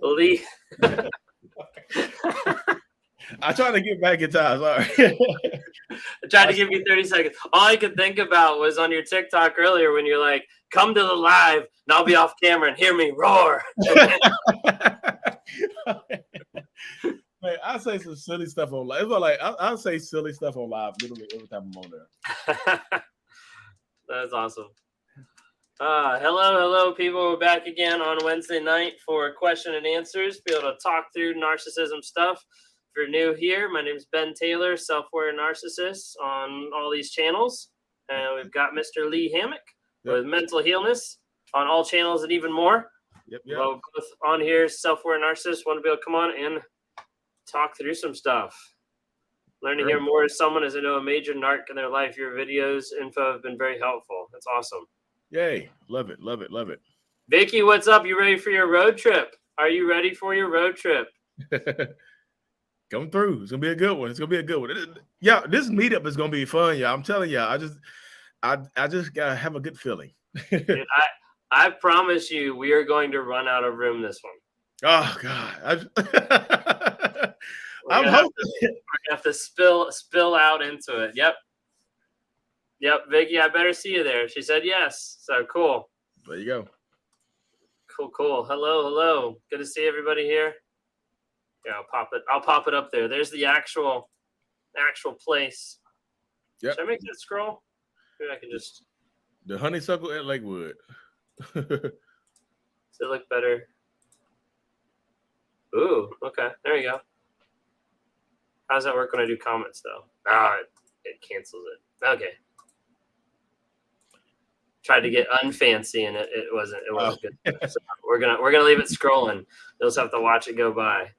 Lee. I tried to get back in time. Sorry. I tried to give you 30 seconds. All I could think about was on your TikTok earlier when you're like, come to the live and I'll be off camera and hear me roar. Man, I say some silly stuff on live. It's like I'll say silly stuff on live literally every time I'm on there. That's awesome. Hello, people. We're back again on Wednesday night for question and answers. Be able to talk through narcissism stuff. If you're new here, my name is Ben Taylor, Self-Aware Narcissist on all these channels. And we've got Mr. Lee Hammock with MentalHealness on all channels and even more. Yep. Well, both on here, Self-Aware Narcissist, want to be able to come on and talk through some stuff. Learn to hear more as someone as I know a major narc in their life. Your videos, info have been very helpful. That's awesome. Yay. Love it. Vicky, what's up? You ready for your road trip? Are you ready for your road trip? Come through. It's gonna be a good one. Yeah, this meetup is gonna be fun, y'all. I'm telling y'all. I just gotta have a good feeling. Dude, I promise you, we are going to run out of room this one. Oh God. I'm hoping we're gonna have to spill out into it. Yep, Vicky, I better see you there. She said yes. So cool. There you go. Cool. Hello. Good to see everybody here. Yeah, I'll pop it up there. There's the actual place. Yep. Should I make that scroll? Maybe I can just the honeysuckle at Lakewood. Does it look better? Ooh, okay. There you go. How does that work when I do comments though? It cancels it. Okay. Tried to get unfancy and it wasn't good. So we're gonna leave it scrolling. You'll just have to watch it go by.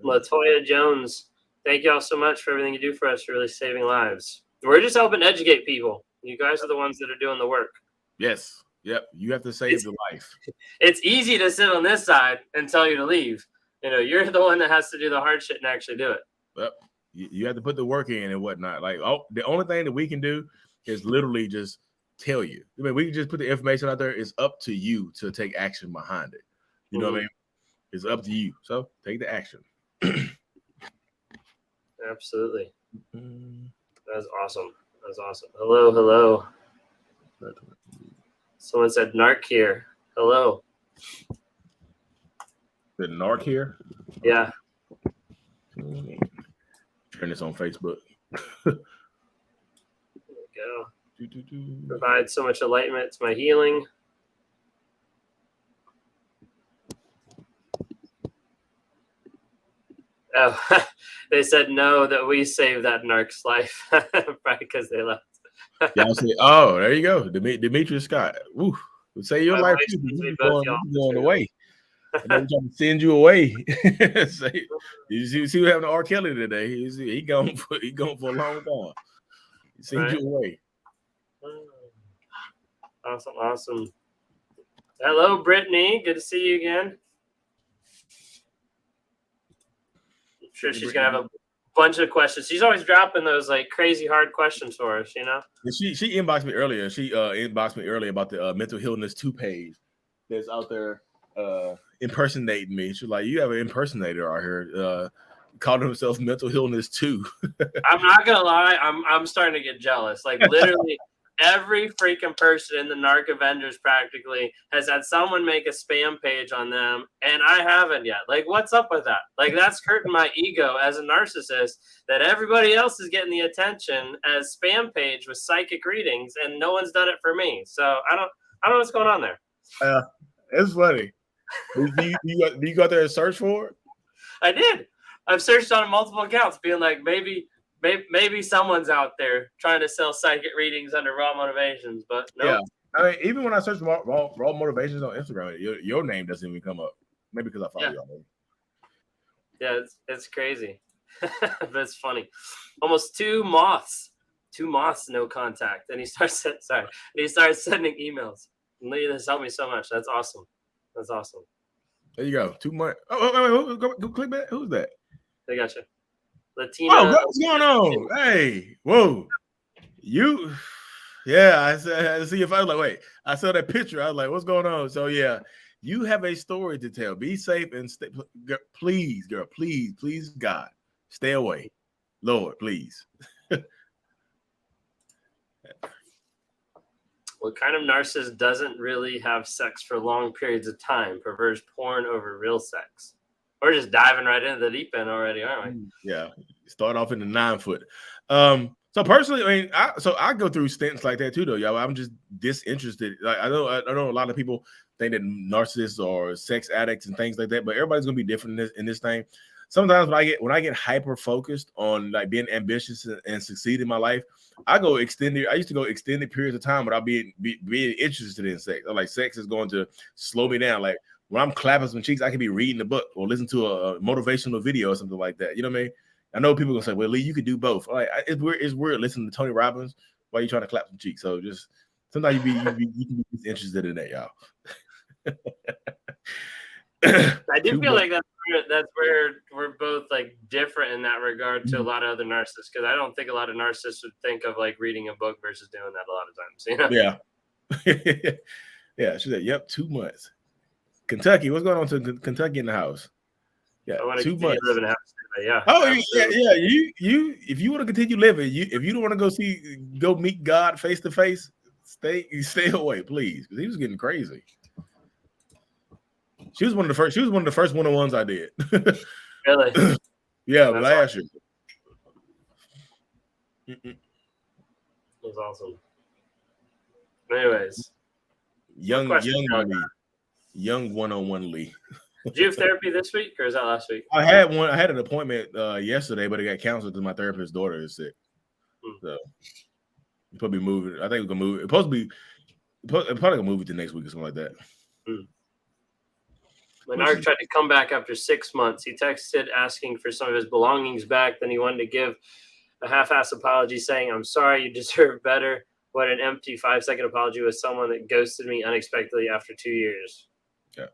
Latoya Jones, thank you all so much for everything you do for us. You're really saving lives. We're just helping educate people. You guys are the ones that are doing the work. Yes. Yep. You have to save the life. It's easy to sit on this side and tell you to leave. You know, you're the one that has to do the hard shit and actually do it. Yep. You have to put the work in and whatnot. Like, the only thing that we can do is literally just tell you. I mean, we can just put the information out there. It's up to you to take action behind it. You know what I mean? It's up to you. So take the action. Absolutely. That's awesome. Hello. Someone said narc here. Hello. The narc here? Yeah. Turn this on Facebook. There we go. Provide so much enlightenment to my healing. Oh, they said no, that we saved that narc's life. Probably because they left. Yeah, I say, oh, there you go. Demetrius Scott. Woo. Say your life too. Going away. I'm trying to send you away. You see what happened to R. Kelly today? He gone for a long time. He sent you away. Awesome. Hello, Brittany. Good to see you again. I'm sure she's gonna have a bunch of questions. She's always dropping those like crazy hard questions for us, you know. She inboxed me earlier. She inboxed me earlier about the MentalHealness 2 page that's out there impersonating me. She's like, you have an impersonator out here calling himself MentalHealness 2. I'm not gonna lie, I'm starting to get jealous. Like literally every freaking person in the Narc Avengers practically has had someone make a spam page on them, and I haven't yet. Like, what's up with that? Like, that's hurting my ego as a narcissist that everybody else is getting the attention as spam page with psychic readings, and no one's done it for me. So I don't know what's going on there. It's funny. Do you go out there and search for it? I did. I've searched on multiple accounts, being like, maybe someone's out there trying to sell psychic readings under Raw Motivations, but no. Yeah, I mean, even when I search raw Motivations on Instagram, your name doesn't even come up. Maybe because I follow you already. Yeah, it's crazy, but it's funny. Almost two moths, no contact, and he starts sending emails. And Lee, this helped me so much. That's awesome. There you go. 2 months. Oh, go click that. Who's that? I got you. Latina. Oh, what's going on? Hey, whoa. Yeah, I said, I see if I was like, wait, I saw that picture. I was like, what's going on? So yeah, you have a story to tell. Be safe and stay, please, girl, please, God, stay away. Lord, please. What kind of narcissist doesn't really have sex for long periods of time, prefers porn over real sex? We're just diving right into the deep end already, aren't we? Yeah, start off in the 9-foot. So personally, I mean, I go through stints like that too, though, y'all. I'm just disinterested. Like I know a lot of people think that narcissists are sex addicts and things like that, but everybody's gonna be different in this thing. Sometimes when I get hyper focused on like being ambitious and succeed in my life, I used to go extended periods of time without being interested in sex. Like sex is going to slow me down. Like when I'm clapping some cheeks, I could be reading a book or listen to a motivational video or something like that. You know what I mean? I know people gonna say, "Well, Lee, you could do both." Like it's weird. It's weird listening to Tony Robbins while you're trying to clap some cheeks. So just sometimes you can be interested in that, y'all. I do feel like that's where we're both like different in that regard to a lot of other narcissists, because I don't think a lot of narcissists would think of like reading a book versus doing that a lot of times. You know? Yeah, yeah. She said, "Yep, 2 months." Kentucky, what's going on to Kentucky in the house? Yeah, I want to 2 months. live in a house. Yeah. Oh yeah. You if you want to continue living, if you don't want to go meet God face to face, stay away, please, because he was getting crazy. She was one of the first. She was one of the first one-on-ones I did. Really? Yeah, last year. It was awesome. Anyways, young one-on-one Lee. Did you have therapy this week, or is that last week? I had one. I had an appointment yesterday, but it got canceled because my therapist's daughter is sick. So probably moving. I think we're gonna move. It's probably gonna move it to next week or something like that. My narc tried to come back after 6 months. He texted asking for some of his belongings back. Then he wanted to give a half-ass apology saying, "I'm sorry, you deserve better." What an empty 5-second apology with someone that ghosted me unexpectedly after 2 years. Yeah,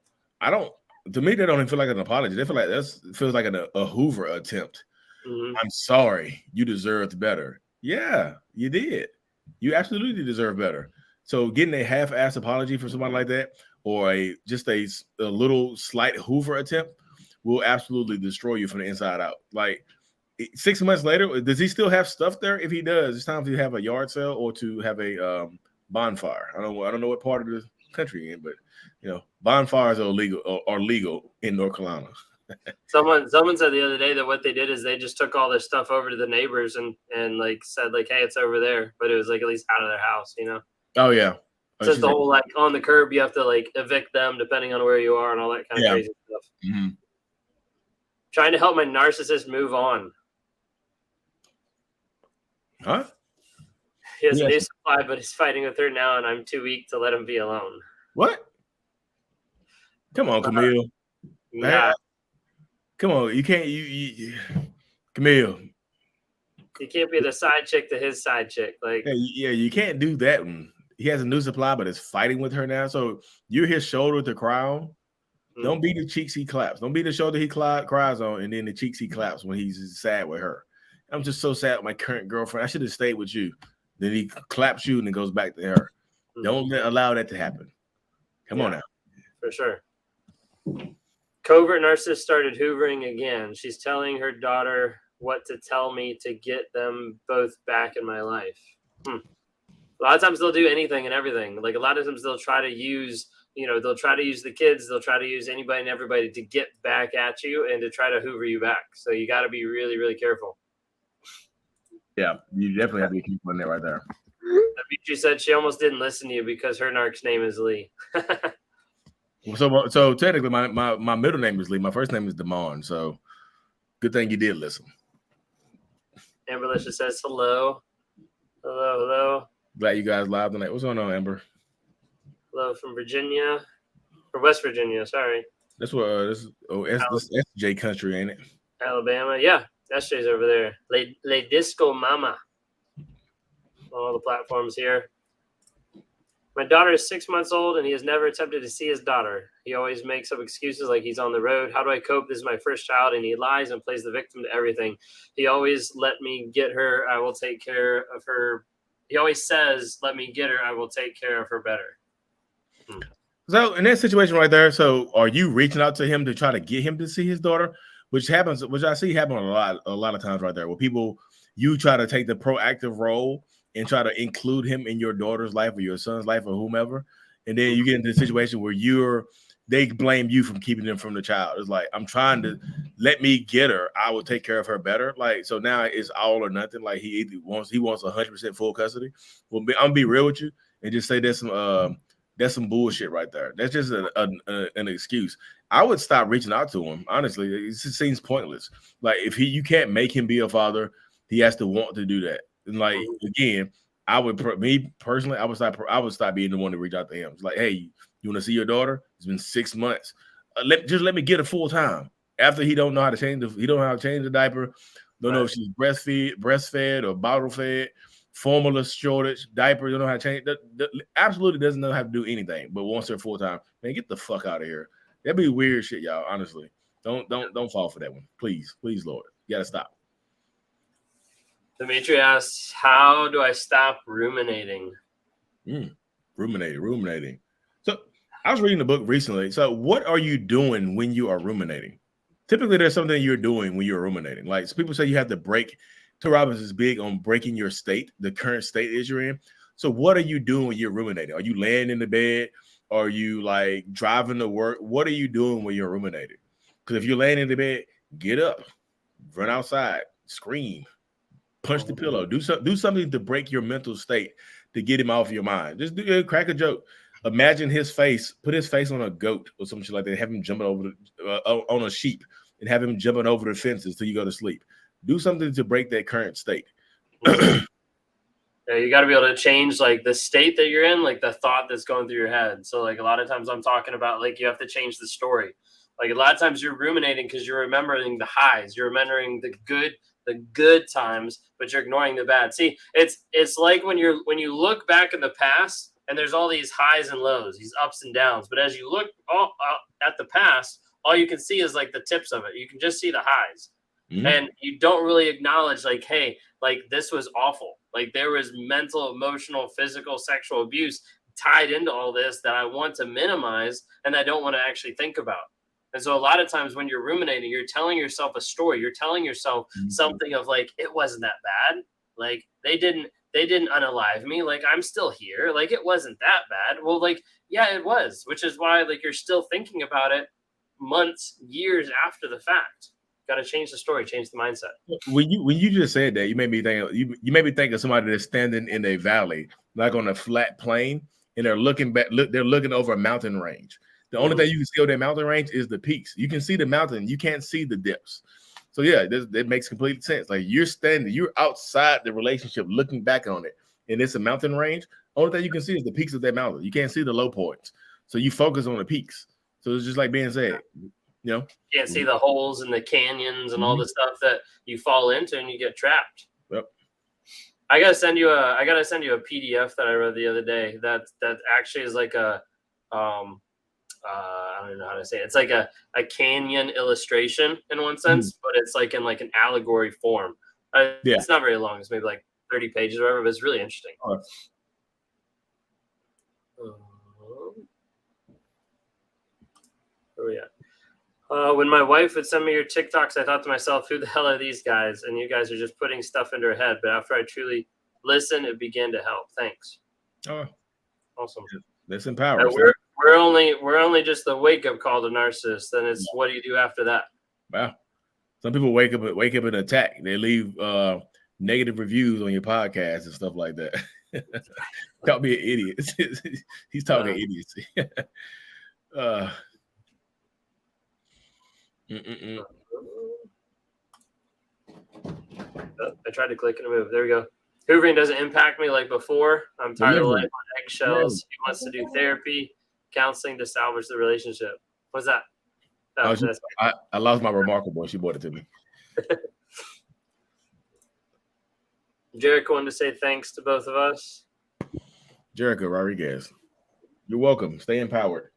to me, they don't even feel like an apology. They feel like feels like a Hoover attempt. I'm sorry, you deserved better. Yeah, you did. You absolutely deserve better. So getting a half-ass apology from somebody like that, or just a little slight Hoover attempt, will absolutely destroy you from the inside out. Like 6 months later, does he still have stuff there? If he does, it's time to have a yard sale or to have a bonfire. I don't know what part of the country you're in, but bonfires are legal in North Carolina. Someone said the other day that what they did is they just took all their stuff over to the neighbors and like said like, "Hey, it's over there," but it was like at least out of their house, Oh yeah. Since the whole like on the curb, you have to like evict them depending on where you are and all that kind of crazy stuff. Trying to help my narcissist move on. Huh? He has a new supply, but he's fighting with her now, and I'm too weak to let him be alone. What? Come on, Camille. Yeah. Come on, you can't. You Camille. You can't be the side chick to his side chick. Like, yeah, you can't do that one. He has a new supply, but is fighting with her now. So you're his shoulder to cry on. Don't be the cheeks he claps. Don't be the shoulder he cries on, and then the cheeks he claps when he's sad with her. I'm just so sad with my current girlfriend. I should have stayed with you. Then he claps you and then goes back to her. Don't allow that to happen. Come on now. For sure. Covert narcissist started hoovering again. She's telling her daughter what to tell me to get them both back in my life. A lot of times they'll do anything and everything. Like a lot of times they'll try to use, they'll try to use the kids. They'll try to use anybody and everybody to get back at you and to try to hoover you back. So you got to be really, really careful. Yeah, you definitely have to be careful in there right there. She said she almost didn't listen to you because her narc's name is Lee. So technically, my middle name is Lee. My first name is Damon. So good thing you did listen. Amberlisha says hello. Hello. Glad you guys live tonight. What's going on, Amber? Hello from Virginia, or West Virginia. Sorry. That's what this SJ country, ain't it? Alabama. Yeah, SJ's over there. Le Disco Mama. All the platforms here. My daughter is 6 months old, and he has never attempted to see his daughter. He always makes up excuses like he's on the road. How do I cope? This is my first child, and he lies and plays the victim to everything. He always let me get her. I will take care of her he always says, "Let me get her. I will take care of her better." So in that situation right there, so are you reaching out to him to try to get him to see his daughter? Which I see happen a lot of times right there, where you try to take the proactive role and try to include him in your daughter's life or your son's life or whomever, and then you get into a situation where they blame you from keeping them from the child. It's like, I'm trying to let me get her. I will take care of her better. Like, so now it's all or nothing. Like he wants 100% full custody. Well, I'm gonna be real with you and just say that's some bullshit right there. That's just an excuse. I would stop reaching out to him. Honestly, it just seems pointless. Like if you can't make him be a father, he has to want to do that. And like again, me personally, I would stop being the one to reach out to him. It's like, hey, you want to see your daughter? It's been 6 months. Let me get her full time. After he don't know how to change the diaper, don't know if she's breastfed or bottle fed, formula shortage, diaper, don't know how to change. Absolutely doesn't know how to do anything, but wants her full time. Man, get the fuck out of here. That'd be weird shit, y'all. Honestly, don't fall for that one, please, Lord. You gotta stop. Dimitri asks, "How do I stop ruminating?" Ruminating. So I was reading the book recently. So what are you doing when you are ruminating? Typically, there's something you're doing when you're ruminating. Like, so people say you have to break. Tony Robbins is big on breaking your state, the current state is you're in. So what are you doing when you're ruminating? Are you laying in the bed? Are you like driving to work? What are you doing when you're ruminating? Because if you're laying in the bed, get up, run outside, scream, punch the pillow, do something to break your mental state to get him off your mind. Just crack a joke. Imagine put his face on a goat or some shit like that. Have him jumping over on a sheep and have him jumping over the fences till you go to sleep. Do something to break that current state. Yeah, you got to be able to change like the state that you're in, like the thought that's going through your head. So like a lot of times I'm talking about like you have to change the story. Like a lot of times you're ruminating because you're remembering the highs, you're remembering the good times, but you're ignoring the bad. See, it's like when you look back in the past and there's all these highs and lows, these ups and downs. But as you look at the past, all you can see is like the tips of it. You can just see the highs. And you don't really acknowledge like, hey, like this was awful. Like there was mental, emotional, physical, sexual abuse tied into all this that I want to minimize and I don't want to actually think about. And so a lot of times when you're ruminating, you're telling yourself a story. You're telling yourself something of like, it wasn't that bad. Like they didn't unalive me. Like I'm still here. Like it wasn't that bad. Well, like, yeah, it was, which is why like you're still thinking about it months, years after the fact. Got to change the story, change the mindset. When you just said that, you made me think of somebody that's standing in a valley, like on a flat plain, and they're looking back. They're looking over a mountain range. The only thing you can see on that mountain range is the peaks. You can see the mountain, you can't see the dips. So yeah, that makes complete sense. Like you're outside the relationship, looking back on it, and it's a mountain range. Only thing you can see is the peaks of that mountain. You can't see the low points, so you focus on the peaks. So it's just like being said. You know, you can't see the holes and the canyons and all the stuff that you fall into and you get trapped. Yep. I gotta send you a PDF that I read the other day that actually is like a I don't even know how to say it. It's like a canyon illustration in one sense, but it's like in like an allegory form. It's not very long. It's maybe like 30 pages or whatever, but it's really interesting. Where are we at? When my wife would send me your TikToks, I thought to myself, who the hell are these guys? And you guys are just putting stuff into her head. But after I truly listened, it began to help. Thanks. Oh, awesome. That's empowering. We're only just the wake up call to Narcissists. Then it's what do you do after that? Wow. Some people wake up and attack. They leave negative reviews on your podcast and stuff like that. Call me an idiot. He's talking idiocy. I tried to click and move. There we go. Hoovering doesn't impact me like before. I'm tired of life on eggshells. He wants to do therapy, counseling to salvage the relationship. What's that? I lost my remarkable. She brought it to me. Jericho wanted to say thanks to both of us. Jericho Rodriguez, you're welcome. Stay empowered.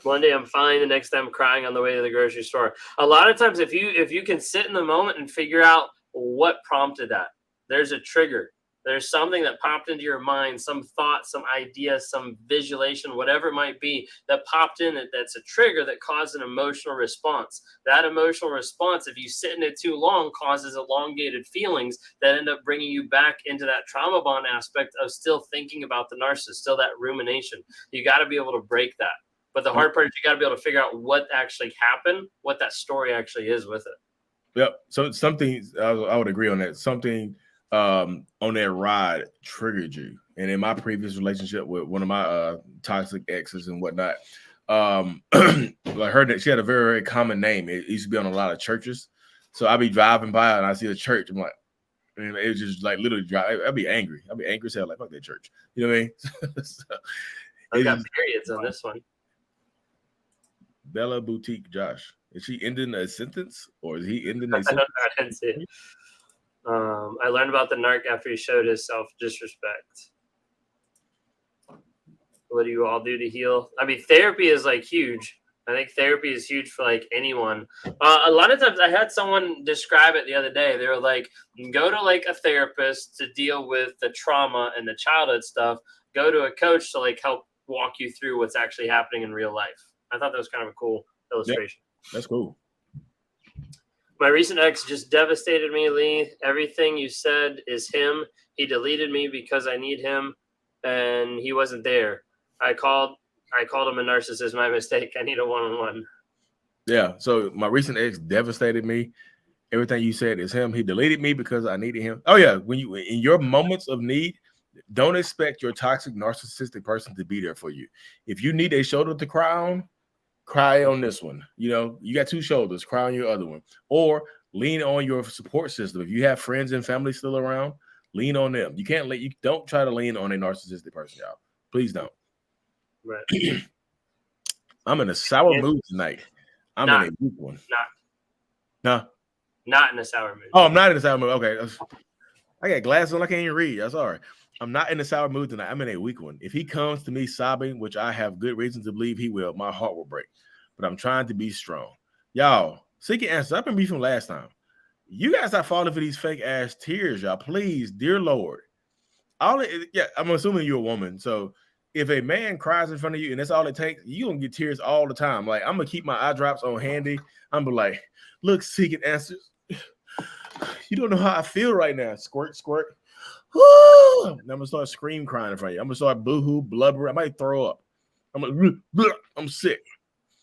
One day I'm fine, the next day I'm crying on the way to the grocery store. A lot of times, if you can sit in the moment and figure out what prompted that, There's a trigger. There's something that popped into your mind, some thought, some idea, some visualization, whatever it might be, that popped in that's a trigger that caused an emotional response. That emotional response, if you sit in it too long, causes elongated feelings that end up bringing you back into that trauma bond aspect of still thinking about the narcissist, still that rumination. You got to be able to break that. But the hard part is you got to be able to figure out what actually happened, what that story actually is with it. Yep. So something I would agree on that. Something on that ride triggered you. And in my previous relationship with one of my toxic exes and whatnot, I heard that she had a very, very common name. It used to be on a lot of churches. So I'd be driving by and I see a church. I'm like, and it was just like literally drive. I'd be angry. As hell, like, fuck that church. You know what I mean? So, I've got periods on this one. Bella Boutique Josh. Is she ending a sentence or is he ending a sentence? I didn't see it. I learned about the narc after he showed his self-disrespect. What do you all do to heal? I mean, therapy is like huge. I think therapy is huge for like anyone. A lot of times I had someone describe it the other day. They were like, go to like a therapist to deal with the trauma and the childhood stuff. Go to a coach to like help walk you through what's actually happening in real life. I thought that was kind of a cool illustration. Yep, that's cool. My recent ex just devastated me, Lee. Everything you said is him. He deleted me because I need him, and he wasn't there. I called him a narcissist. My mistake. I need a one-on-one. Yeah. So my recent ex devastated me. Everything you said is him. He deleted me because I needed him. Oh yeah. When you in your moments of need, don't expect your toxic narcissistic person to be there for you. If you need a shoulder to cry on this one. You know, you got two shoulders, cry on your other one. Or lean on your support system. If you have friends and family still around, lean on them. You don't try to lean on a narcissistic person, y'all. Please don't. Right. I'm in a sour mood tonight. I'm in a weak one. Not in a sour mood. Oh, I'm not in a sour mood. Okay. I got glasses on. I can't even read. I'm sorry. I'm not in a sour mood tonight. I'm in a weak one. If he comes to me sobbing, which I have good reason to believe he will, my heart will break. But I'm trying to be strong. Y'all, seeking answers. I've been beefing last time. You guys are falling for these fake ass tears, y'all. Please, dear Lord. I'm assuming you're a woman. So if a man cries in front of you and that's all it takes, you're going to get tears all the time. Like, I'm going to keep my eye drops on handy. I'm going to be like, look, seeking answers. You don't know how I feel right now. Squirt, squirt. And I'm gonna start scream crying in front of you. I'm gonna start boohoo, blubber. I might throw up. I'm sick.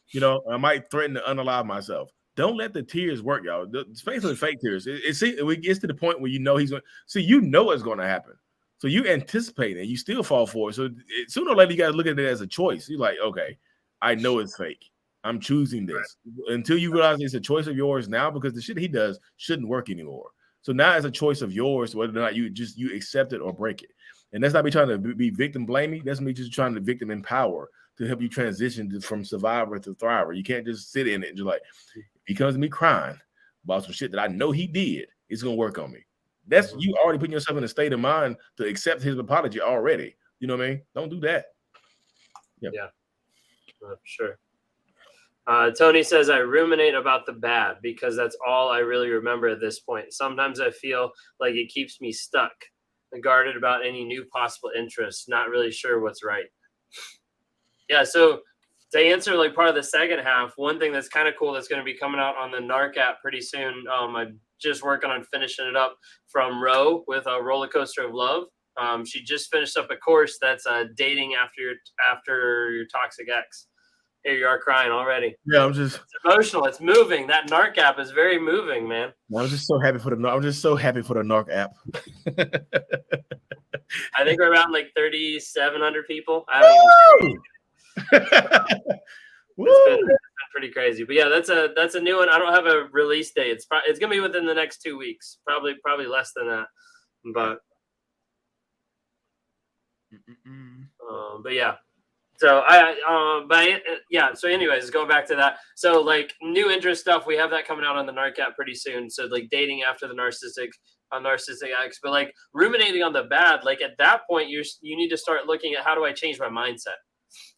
You know, I might threaten to unalive myself. Don't let the tears work, y'all. Especially fake tears. It gets to the point where you know he's going. See, you know it's going to happen. So you anticipate it. You still fall for it. So sooner or later, you got to look at it as a choice. You're like, okay, I know it's fake. I'm choosing this. Until you realize it's a choice of yours now, because the shit he does shouldn't work anymore. So now it's a choice of yours, whether or not you accept it or break it. And that's not me trying to be victim blaming. That's me just trying to victim empower to help you transition from survivor to thriver. You can't just sit in it and just like, if he comes to me crying about some shit that I know he did, it's going to work on me. That's you already putting yourself in a state of mind to accept his apology already. You know what I mean? Don't do that. Yep. Yeah, for sure. Tony says, I ruminate about the bad because that's all I really remember at this point. Sometimes I feel like it keeps me stuck, guarded about any new possible interests, not really sure what's right. Yeah, so to answer like part of the second half, one thing that's kind of cool that's going to be coming out on the Narc app pretty soon. I'm just working on finishing it up from Ro with a roller coaster of love. She just finished up a course that's dating after your toxic ex. Here you are crying already. Yeah, it's emotional. It's moving. That Narc app is very moving, man. I'm just so happy for the Narc app. I think we're around like 3,700 people. It's been pretty crazy, but yeah, that's a new one. I don't have a release date. It's gonna be within the next 2 weeks, probably less than that. But yeah. So so anyways, going back to that. So like new interest stuff, we have that coming out on the Narc app pretty soon. So like dating after the narcissistic ex, but like ruminating on the bad, like at that point you need to start looking at how do I change my mindset?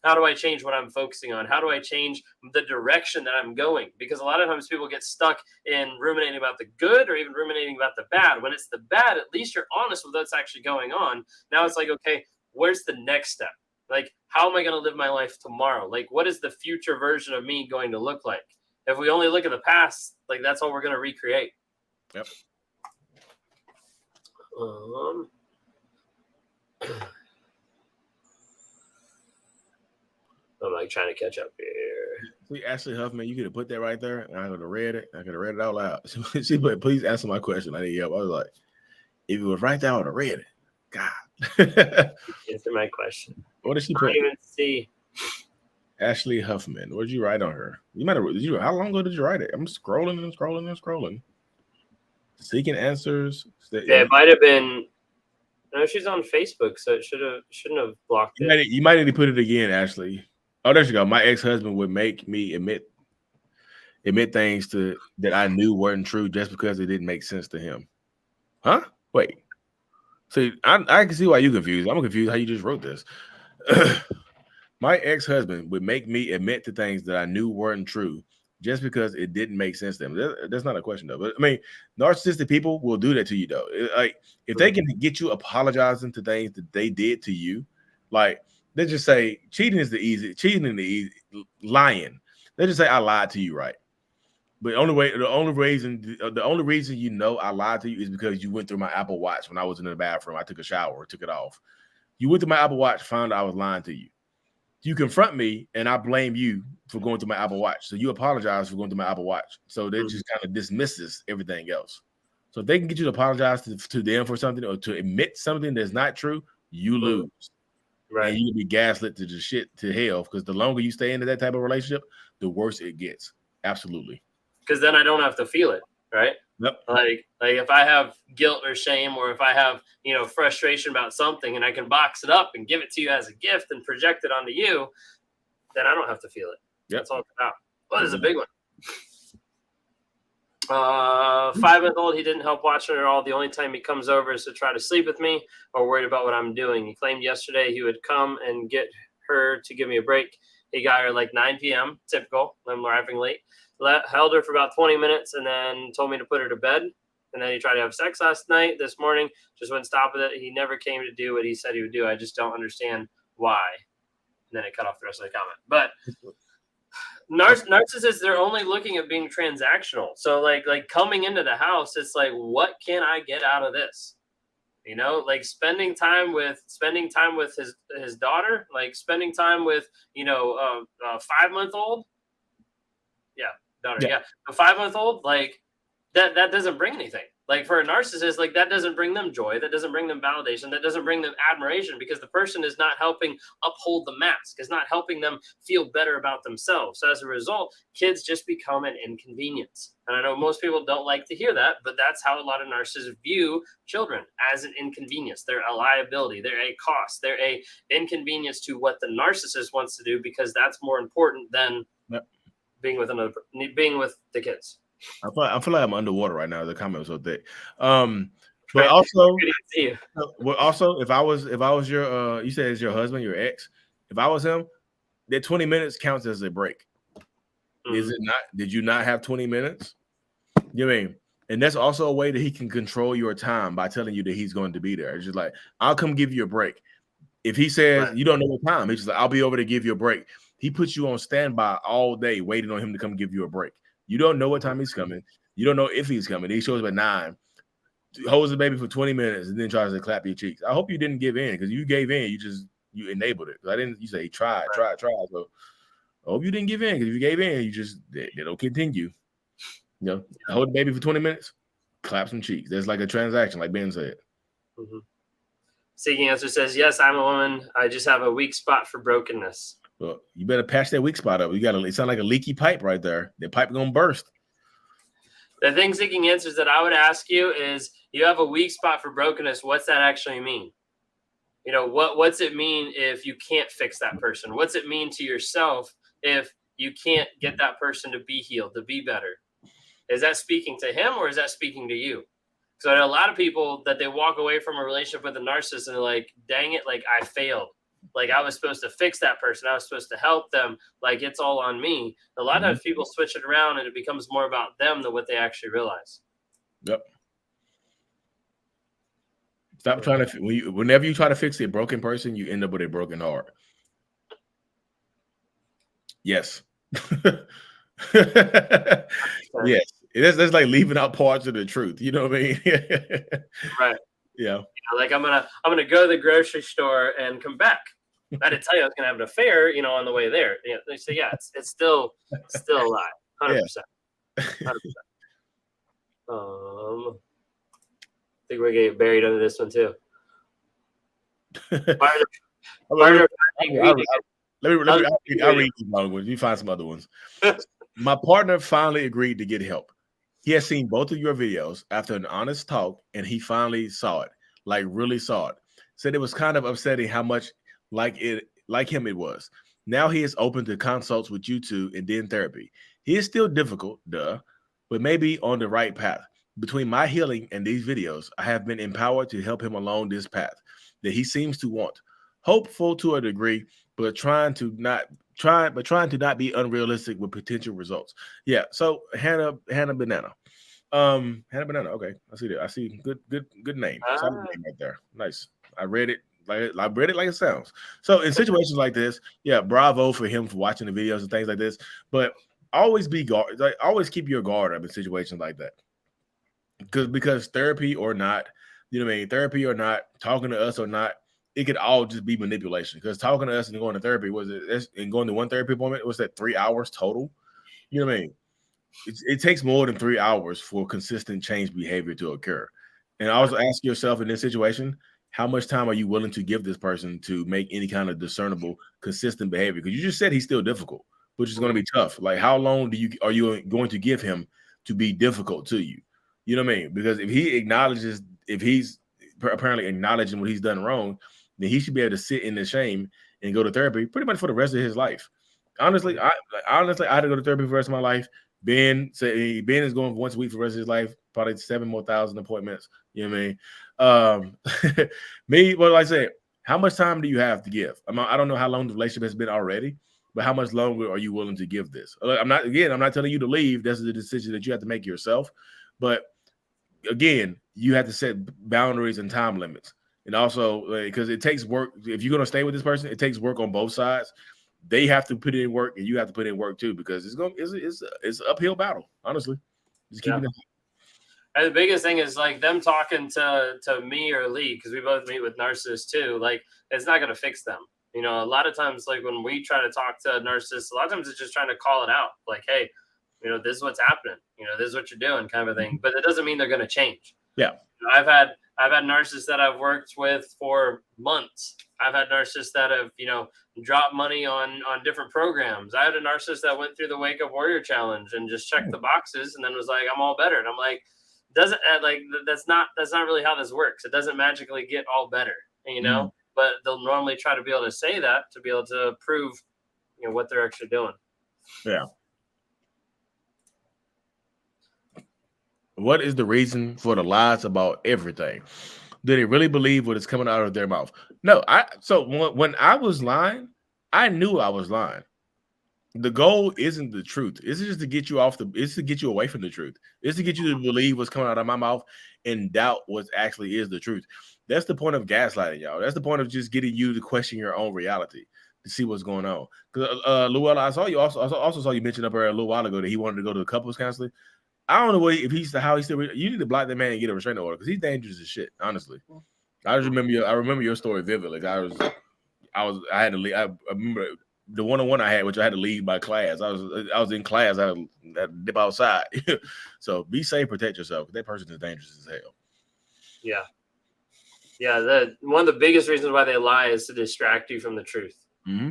How do I change what I'm focusing on? How do I change the direction that I'm going? Because a lot of times people get stuck in ruminating about the good or even ruminating about the bad. When it's the bad, at least you're honest with what's actually going on. Now it's like, okay, where's the next step? Like, how am I going to live my life tomorrow? Like, what is the future version of me going to look like? If we only look at the past, like, that's all we're going to recreate. Yep. I'm like trying to catch up here. See, Ashley Huffman, you could have put that right there, and I could have read it. I could have read it out loud. She put, please answer my question. I need help. I was like, if it was right there, I would have read it. God. Answer my question. What did she put? I don't even see. Ashley Huffman. What did you write on her? You might have. How long ago did you write it? I'm scrolling and scrolling and scrolling. Seeking answers. Yeah, it might have been. No, she's on Facebook, so it shouldn't have blocked it. You might need to put it again, Ashley. Oh, there you go. My ex-husband would make me admit things that I knew weren't true just because it didn't make sense to him. Huh? Wait. See, I can see why you're confused. I'm confused how you just wrote this. My ex-husband would make me admit to things that I knew weren't true just because it didn't make sense to them. That's not a question, though. But I mean, narcissistic people will do that to you, though. Like, if they can get you apologizing to things that they did to you, like, they just say cheating and the easy, lying. They just say I lied to you, right? But the only reason you know I lied to you is because you went through my Apple Watch when I was in the bathroom. I took a shower, took it off. You went through my Apple Watch, found out I was lying to you. You confront me, and I blame you for going through my Apple Watch. So you apologize for going through my Apple Watch. So that just kind of dismisses everything else. So if they can get you to apologize to them for something or to admit something that's not true, you lose. Right. And you can be gaslit to the shit to hell, because the longer you stay into that type of relationship, the worse it gets. Absolutely. Because then I don't have to feel it, right? Yep. Like if I have guilt or shame, or if I have, frustration about something, and I can box it up and give it to you as a gift and project it onto you, then I don't have to feel it. Yep. That's all it's about. Well, this is a big one. 5-month-old, he didn't help watching her at all. The only time he comes over is to try to sleep with me or worried about what I'm doing. He claimed yesterday he would come and get her to give me a break. He got her like 9 p.m. Typical. I'm arriving late. Held her for about 20 minutes and then told me to put her to bed. And then he tried to have sex last night. This morning, just wouldn't stop with it. He never came to do what he said he would do. I just don't understand why. And then it cut off the rest of the comment. But narcissists, they're only looking at being transactional. So like coming into the house, it's like, what can I get out of this? Like spending time with his daughter, like spending time with a 5-month-old. Yeah, daughter. Yeah, a 5-month-old. Like that doesn't bring anything. Like for a narcissist, like that doesn't bring them joy. That doesn't bring them validation. That doesn't bring them admiration, because the person is not helping uphold the mask, is not helping them feel better about themselves. So as a result, kids just become an inconvenience. And I know most people don't like to hear that, but that's how a lot of narcissists view children, as an inconvenience. They're a liability. They're a cost. They're a inconvenience to what the narcissist wants to do, because that's more important than being with the kids. I feel like I'm underwater right now. The comment was so thick. But also, if I was your, you said it's your husband, your ex. If I was him, that 20 minutes counts as a break. Mm-hmm. Is it not? Did you not have 20 minutes? You mean? And that's also a way that he can control your time by telling you that he's going to be there. It's just like, I'll come give you a break. If he says you don't know what time, he's just like, I'll be over to give you a break. He puts you on standby all day, waiting on him to come give you a break. You don't know what time he's coming. You don't know if he's coming. He shows up at 9, holds the baby for 20 minutes, and then tries to clap your cheeks. I hope you didn't give in, because you gave in. You enabled it. You say try. So I hope you didn't give in, because if you gave in, it'll continue. Hold the baby for 20 minutes, clap some cheeks. There's like a transaction, like Ben said. Mm-hmm. Seeking Answer says, yes, I'm a woman. I just have a weak spot for brokenness. Well, you better patch that weak spot up. It sounds like a leaky pipe right there. That pipe gonna burst. The thing Seeking Answers that I would ask you is, you have a weak spot for brokenness. What's that actually mean? What's it mean if you can't fix that person? What's it mean to yourself if you can't get that person to be healed, to be better? Is that speaking to him, or is that speaking to you? So I know a lot of people that they walk away from a relationship with a narcissist and they're like, dang it, like I failed. like I was supposed to fix that person. I was supposed to help them. Like it's all on me. A lot of times people switch it around and it becomes more about them than what they actually realize. Yep. Stop trying to, whenever you try to fix a broken person, you end up with a broken heart. Yes. Yes. That's like leaving out parts of the truth. You know what I mean? Right. Yeah. Like I'm gonna go to the grocery store and come back. I didn't tell you I was gonna have an affair, on the way there. Yeah, they say, yeah, it's still a lie, 100%. 100%. I think we're getting buried under this one too. I'll read these long ones. You find some other ones. My partner finally agreed to get help. He has seen both of your videos after an honest talk, and he finally saw it, like really saw it. Said it was kind of upsetting how much like him it was. Now he is open to consults with you two and then therapy. He is still difficult, but maybe on the right path. Between my healing and these videos, I have been empowered to help him along this path that he seems to want. Hopeful to a degree, but trying to not be unrealistic with potential results. Yeah. So Hannah Banana. Hannah Banana. Okay, I see that. I see good name. Solid name right there. Nice. I read it like it sounds. So in situations like this, yeah, bravo for him for watching the videos and things like this. But always always keep your guard up in situations like that. Because therapy or not, therapy or not, talking to us or not, it could all just be manipulation. Because talking to us and going to therapy and going to one therapy appointment, was that 3 hours total? You know what I mean? It takes more than 3 hours for consistent change behavior to occur. And also ask yourself in this situation, how much time are you willing to give this person to make any kind of discernible, consistent behavior? Because you just said he's still difficult, which is going to be tough. Like, how long are you going to give him to be difficult to you? You know what I mean? Because if he's apparently acknowledging what he's done wrong, then he should be able to sit in the shame and go to therapy pretty much for the rest of his life. Honestly, I had to go to therapy for the rest of my life. Ben is going once a week for the rest of his life, probably 7,000 more appointments. You know what I mean? Me, well, like I said, how much time do you have to give? I don't know how long the relationship has been already, but how much longer are you willing to give this? I'm not telling you to leave. That's the decision that you have to make yourself. But again, you have to set boundaries and time limits. And also, because it takes work. If you're going to stay with this person, it takes work on both sides. They have to put in work, and you have to put in work too, because it's an uphill battle. Honestly, just keeping it. And the biggest thing is like them talking to me or Lee, because we both meet with narcissists too. Like, it's not going to fix them. A lot of times, like when we try to talk to narcissists, a lot of times it's just trying to call it out. Like, hey, this is what's happening. This is what you're doing, kind of a thing. But it doesn't mean they're going to change. Yeah. I've had narcissists that I've worked with for months. I've had narcissists that have, dropped money on different programs. I had a narcissist that went through the Wake Up Warrior Challenge and just checked the boxes and then was like, I'm all better. And I'm like, that's not really how this works. It doesn't magically get all better, but they'll normally try to be able to say that to be able to prove, what they're actually doing. Yeah. What is the reason for the lies about everything? Do they really believe what is coming out of their mouth? No. When I was lying, I knew I was lying. The goal isn't the truth. It's just to get you it's to get you away from the truth. It's to get you to believe what's coming out of my mouth and doubt what actually is the truth. That's the point of gaslighting, y'all. That's the point of just getting you to question your own reality to see what's going on. Because Luella, I also saw you mention up there a little while ago that he wanted to go to a couples counseling. I don't know how he's still. You need to block that man and get a restraining order because he's dangerous as shit. Honestly, I remember your story vividly. I had to leave. I remember the one-on-one I had, which I had to leave my class. I was in class. I had to dip outside. So be safe, protect yourself. That person is dangerous as hell. Yeah. One of the biggest reasons why they lie is to distract you from the truth. Mm-hmm.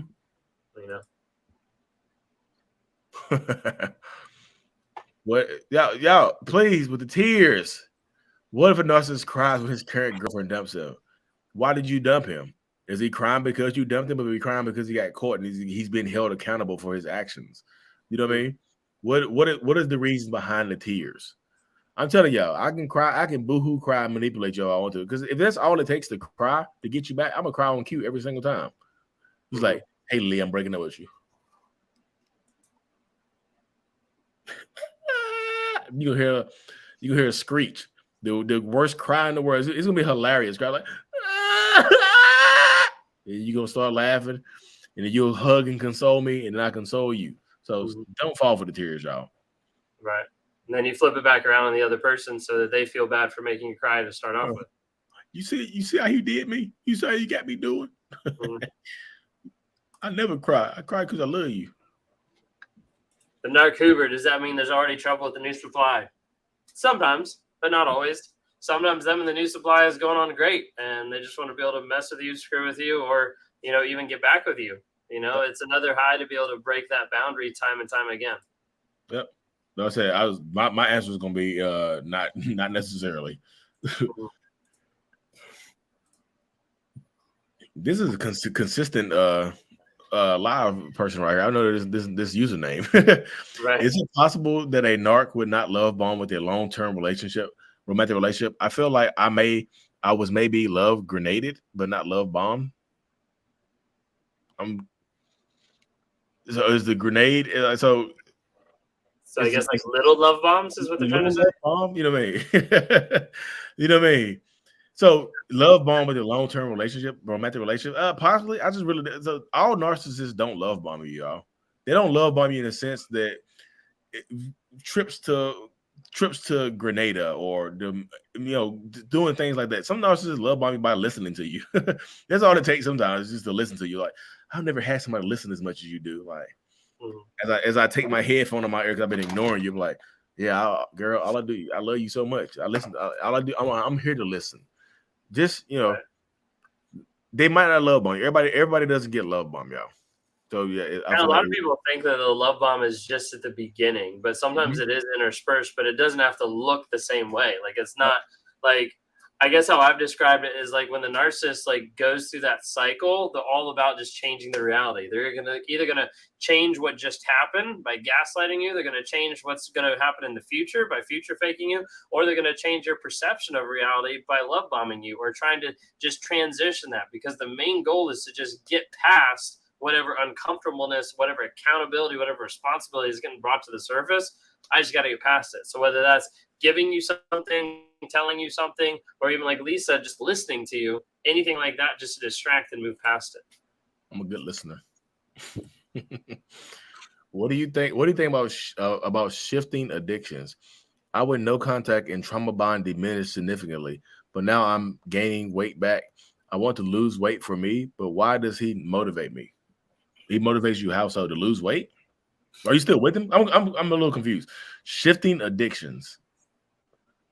What, y'all, please, with the tears. What if a narcissist cries when his current girlfriend dumps him? Why did you dump him? Is he crying because you dumped him, or is he crying because he got caught and he's been held accountable for his actions? You know what I mean? What is the reason behind the tears? I'm telling y'all, I can cry, I can boohoo cry and manipulate y'all I want to. Because if that's all it takes to cry to get you back, I'm gonna cry on cue every single time. He's like, "Hey Lee, I'm breaking up with you." You hear a screech, the worst cry in the world. It's gonna be hilarious. Cry like, and you gonna start laughing, and then you'll hug and console me, and then I console you. So don't fall for the tears, y'all. Right. And then you flip it back around on the other person so that they feel bad for making you cry to start off with. You see how you did me? You see how you got me doing? I never cry. I cry because I love you. The Narc Hoover, does that mean there's already trouble with the new supply? Sometimes, but not always. Sometimes them and the new supply is going on great, and they just want to be able to mess with you, screw with you, or, even get back with you. It's another high to be able to break that boundary time and time again. Yep. No, I said my answer is going to be not necessarily. This is a consistent live person right here. I know this username. Right. Is it possible that a narc would not love bomb with their long-term romantic relationship? I feel like I was maybe love grenaded, but not love bomb. So is the grenade so I guess like little love bombs is what they're trying to say. Bomb, you know what I mean? You know what I mean? So love bomb with a long-term romantic relationship. Possibly. I just really all narcissists don't love bomb you, y'all. They don't love bomb you in the sense that trips to Grenada or doing things like that. Some narcissists love bomb you by listening to you. That's all it takes sometimes, just to listen to you. Like, I've never had somebody listen as much as you do. Like, as I take my headphone on my ear because I've been ignoring you, I'm like, yeah, girl, all I do, I love you so much. I listen. All I do, I'm here to listen. Just they might not love bomb you. Everybody doesn't get love bomb, y'all. So yeah, a lot of people think that the love bomb is just at the beginning, but sometimes it is interspersed. But it doesn't have to look the same way. Like, it's not like, I guess how I've described it is like when the narcissist goes through that cycle, they're all about just changing the reality. They're either gonna change what just happened by gaslighting you, they're gonna change what's gonna happen in the future by future faking you, or they're gonna change your perception of reality by love bombing you or trying to just transition that, because the main goal is to just get past whatever uncomfortableness, whatever accountability, whatever responsibility is getting brought to the surface. I just got to get past it. So whether that's giving you something, telling you something, or even like Lisa, just listening to you, anything like that, just to distract and move past it. I'm a good listener. What do you think? What do you think about shifting addictions? I went no contact and trauma bond diminished significantly, but now I'm gaining weight back. I want to lose weight for me, but why does he motivate me? He motivates you how so? To lose weight? Are you still with him? I'm a little confused. Shifting addictions.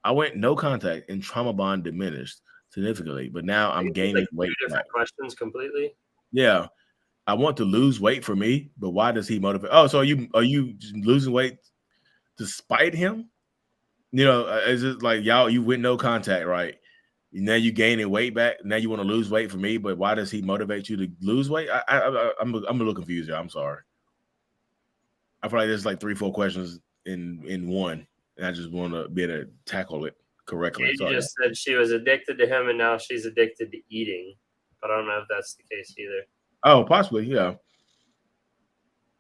I went no contact and trauma bond diminished significantly, but now I'm gaining weight. Two different questions completely. Yeah. I want to lose weight for me, but why does he motivate? Oh, so are you losing weight to spite him? Is it like you went no contact, right? Now you gaining weight back. Now you want to lose weight for me, but why does he motivate you to lose weight? I'm a little confused here. I'm sorry. I feel like there's like 3-4 questions in one, and I just want to be able to tackle it correctly. You just said she was addicted to him, and now she's addicted to eating, but I don't know if that's the case either. Oh, possibly, yeah.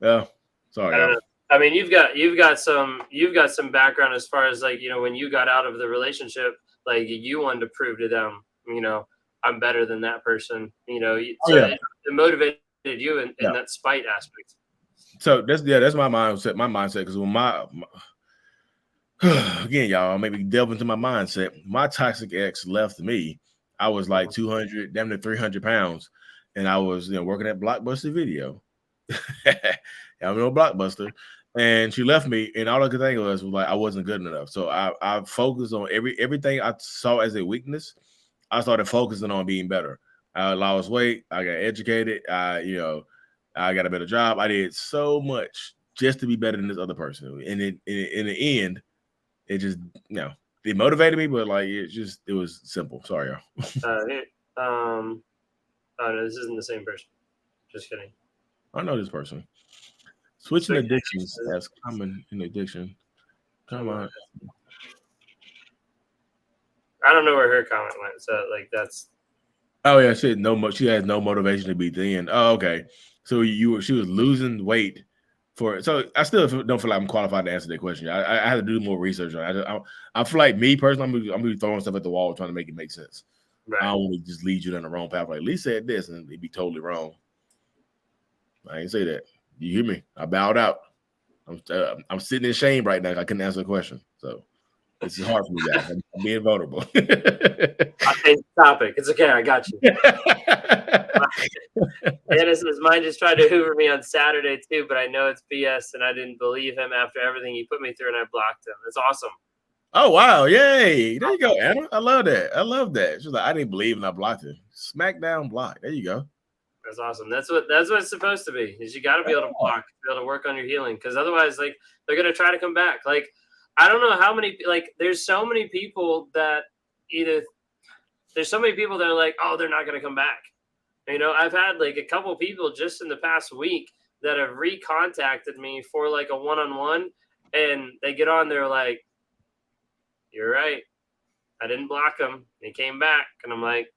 Yeah, sorry. I don't know. I mean, you've got some background as far as when you got out of the relationship, you wanted to prove to them, I'm better than that person. It motivated you in that spite aspect. So that's my mindset. My mindset, because when my again, y'all, maybe delve into my mindset. My toxic ex left me. I was like 200, damn near 300 pounds, and I was working at Blockbuster Video. I'm no Blockbuster, and she left me, and all I could think of was like I wasn't good enough. So I focused on everything I saw as a weakness. I started focusing on being better. I lost weight. I got educated. I got a better job. I did so much just to be better than this other person. And in the end, it just it motivated me, but it was simple. Sorry, y'all. Oh no, this isn't the same person. Just kidding. I know this person. Switching addictions as common in addiction. Come on. I don't know where her comment went. So that's Oh yeah, she has no motivation to be thin. Oh, okay. So she was losing weight for. So I still don't feel like I'm qualified to answer that question. I had to do more research on it. I feel like me personally, I'm gonna be throwing stuff at the wall trying to make it make sense. Right. I don't want to just lead you down the wrong path. Like Lee said this, and it'd be totally wrong. I ain't say that. You hear me? I bowed out. I'm sitting in shame right now. I couldn't answer the question, so this is hard for me, guys. I'm being vulnerable. I changed the topic. It's okay. I got you. Dennis's mind just tried to hoover me on Saturday too, but I know it's BS, and I didn't believe him after everything he put me through, and I blocked him. It's awesome. Oh wow! Yay! There you go, Anna. I love that. I love that. She's like, I didn't believe, and I blocked her. Smackdown block. There you go. That's awesome. That's what it's supposed to be. Is you got to be able to block, be able to work on your healing, because otherwise, like, they're gonna try to come back. Like, I don't know how many. Like, there's so many people that are like, oh, they're not gonna come back. You know, I've had like a couple people just in the past week that have recontacted me for like a one-on-one, and they get on, they're like, you're right, I didn't block him, he came back. And I'm like,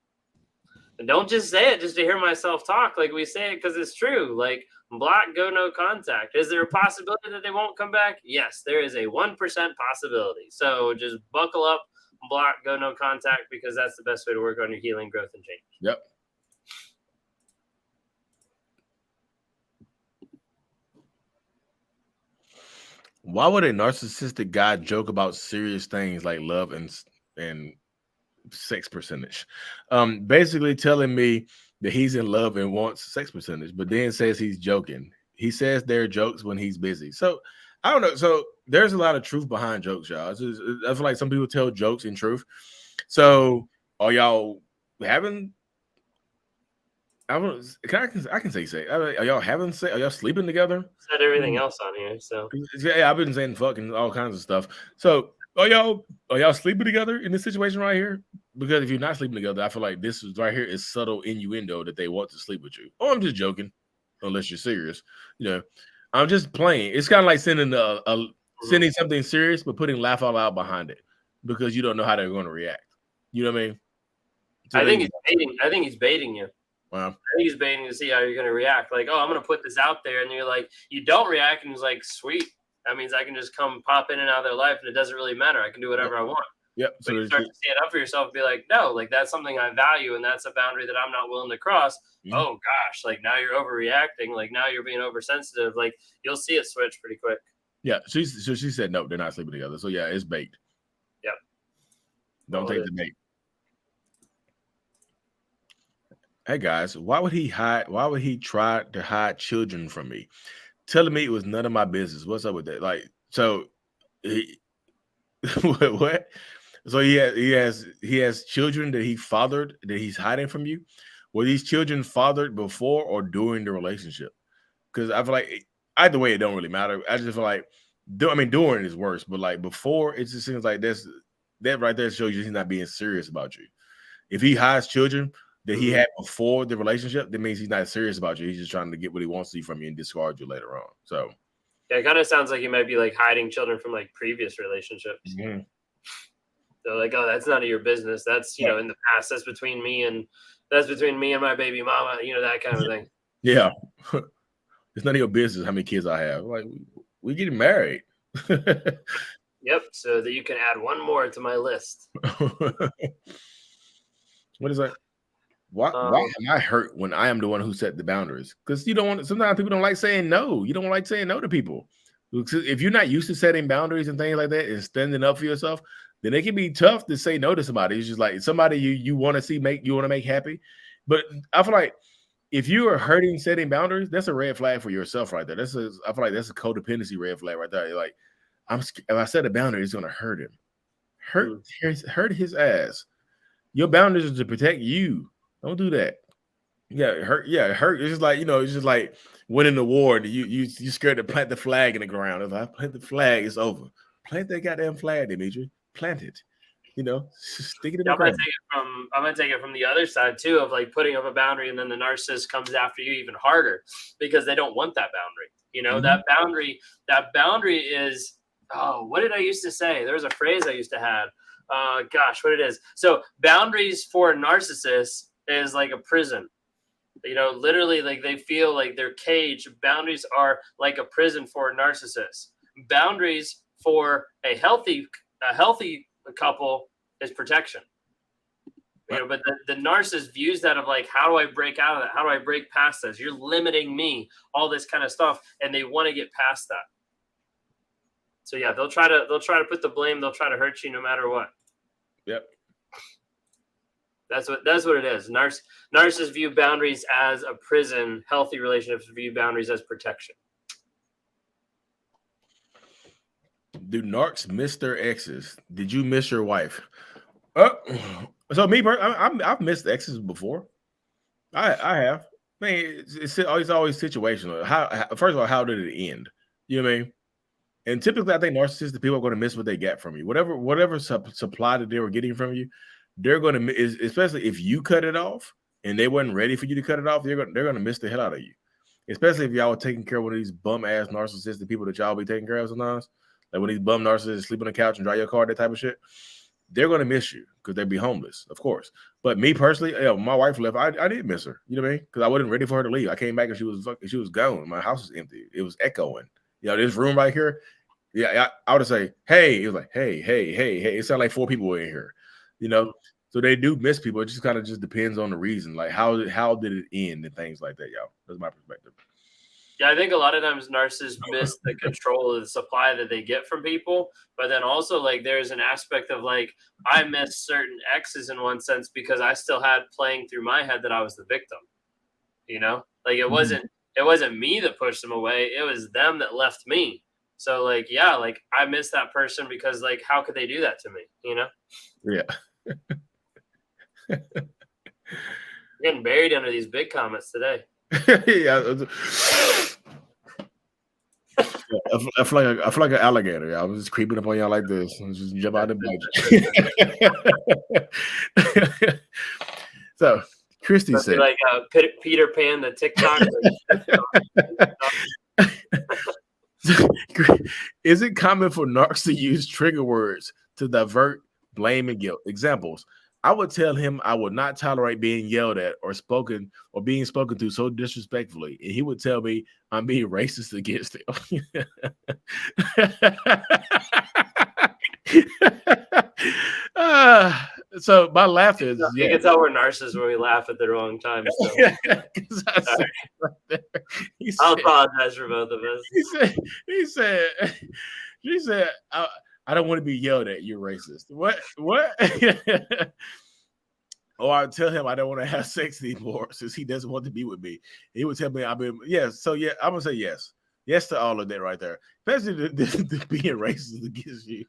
and don't just say it just to hear myself talk. Like, we say it because it's true. Like, block, go, no contact. Is there a possibility that they won't come back? Yes, there is a 1% possibility. So just buckle up, block, go, no contact, because that's the best way to work on your healing, growth, and change. Yep. Why would a narcissistic guy joke about serious things like love and sex percentage? Basically telling me that he's in love and wants sex percentage, but then says he's joking. He says they're jokes when he's busy. So I don't know. So there's a lot of truth behind jokes, y'all. I feel like some people tell jokes in truth. So are y'all having? I can say. Are y'all having sex? Are y'all sleeping together? Said everything else on here, so Yeah, I've been saying fucking all kinds of stuff. So are y'all sleeping together in this situation right here? Because if you're not sleeping together, I feel like this is right here is subtle innuendo that they want to sleep with you. Oh, I'm just joking, unless you're serious. You know, I'm just playing. It's kind of like sending sending something serious, but putting laugh out loud behind it because you don't know how they're going to react. You know what I mean? So I think he's baiting. I think he's baiting you. Wow. I think he's baiting to see how you're going to react. Like, oh, I'm going to put this out there, and you're like, you don't react, and he's like, sweet. That means I can just come pop in and out of their life, and it doesn't really matter. I can do whatever I want. Yep. So you start to stand up for yourself and be like, no, like, that's something I value, and that's a boundary that I'm not willing to cross. Mm-hmm. Oh gosh, like, now you're overreacting. Like, now you're being oversensitive. Like, you'll see it switch pretty quick. Yeah. She said no, they're not sleeping together. So yeah, it's bait. Yep. Don't take the bait. Hey guys, why would he try to hide children from me? Telling me it was none of my business. What's up with that? Like, so he what? So he has children that he fathered that he's hiding from you. Were these children fathered before or during the relationship? Because I feel like either way, it don't really matter. I just feel like during is worse, but like before, it just seems like that right there shows you he's not being serious about you. If he hides children that he had before the relationship, that means he's not serious about you. He's just trying to get what he wants to from you and discard you later on. So yeah, it kind of sounds like he might be like hiding children from like previous relationships. Mm-hmm. They're like, oh, that's none of your business. That's you know, in the past, that's between me and my baby mama, you know, that kind of thing. Yeah. It's none of your business how many kids I have. Like, we getting married. Yep, so that you can add one more to my list. What is that? Why am I hurt when I am the one who set the boundaries? Because you don't want. Sometimes people don't like saying no. You don't like saying no to people. If you're not used to setting boundaries and things like that and standing up for yourself, then it can be tough to say no to somebody. It's just like somebody you want to see you want to make happy. But I feel like if you are hurting setting boundaries, that's a red flag for yourself right there. I feel like that's a codependency red flag right there. You're like, if I set a boundary, it's gonna hurt him. Hurt his ass. Your boundaries are to protect you. Don't do that. Hurt. It's just like, it's just like winning the war. You scared to plant the flag in the ground. If I plant the flag, it's over. Plant that goddamn flag, Dimitri. Plant it. Stick it in the ground. I'm gonna take it from the other side too, of like putting up a boundary, and then the narcissist comes after you even harder because they don't want that boundary. That boundary is, oh, what did I used to say? There was a phrase I used to have. Gosh, what it is. So boundaries for narcissists is like a prison. You know, literally, like they feel like their cage. Boundaries are like a prison for a narcissist. Boundaries for a healthy couple is protection. You know, but the narcissist views that of like, how do I break out of that? How do I break past this? You're limiting me, all this kind of stuff, and they want to get past that. So yeah, they'll try to put the blame. They'll try to hurt you no matter what. Yep. That's what it is. Narcissists view boundaries as a prison. Healthy relationships view boundaries as protection. Do narcs miss their exes? Did you miss your wife? So me, I've missed exes before. I have. I mean, it's always situational. First of all, how did it end? You know what I mean? And typically, I think narcissistic people are going to miss what they get from you. Whatever supply that they were getting from you, they're going to, especially if you cut it off and they weren't ready for you to cut it off, they're going to miss the hell out of you. Especially if y'all were taking care of one of these bum ass narcissistic people that y'all be taking care of sometimes. Like when these bum narcissists sleep on the couch and drive your car, that type of shit. They're going to miss you because they'd be homeless, of course. But me personally, my wife left. I did miss her. You know what I mean? Because I wasn't ready for her to leave. I came back and she was gone. My house was empty. It was echoing. You know, this room right here. Yeah, I would say, hey. It was like, hey. It sounded like 4 people were in here. You know, so they do miss people. It just kind of just depends on the reason. Like how did it end and things like that, y'all. That's my perspective. Yeah, I think a lot of times narcissists miss the control of the supply that they get from people. But then also, like, there's an aspect of like, I miss certain exes in one sense because I still had playing through my head that I was the victim. You know, like it wasn't me that pushed them away. It was them that left me. So like, yeah, like I miss that person because like, how could they do that to me? You know? Yeah. Getting buried under these big comments today. Yeah. I feel like an alligator. I was just creeping up on y'all like this. I was just jump out and bite you. So Christy said, like Peter Pan, the TikTok. Is it common for narcs to use trigger words to divert blame and guilt? Examples: I would tell him I would not tolerate being yelled at or being spoken to so disrespectfully, and he would tell me I'm being racist against him. So my laugh is, you can tell we're narcissists when we laugh at the wrong time. So. I'll apologize for both of us. She said, I don't want to be yelled at. You're racist. What? Or I tell him I don't want to have sex anymore since he doesn't want to be with me. He would tell me I've been, yes. So yeah, I'm gonna say yes. Yes to all of that right there. Especially the being racist against you.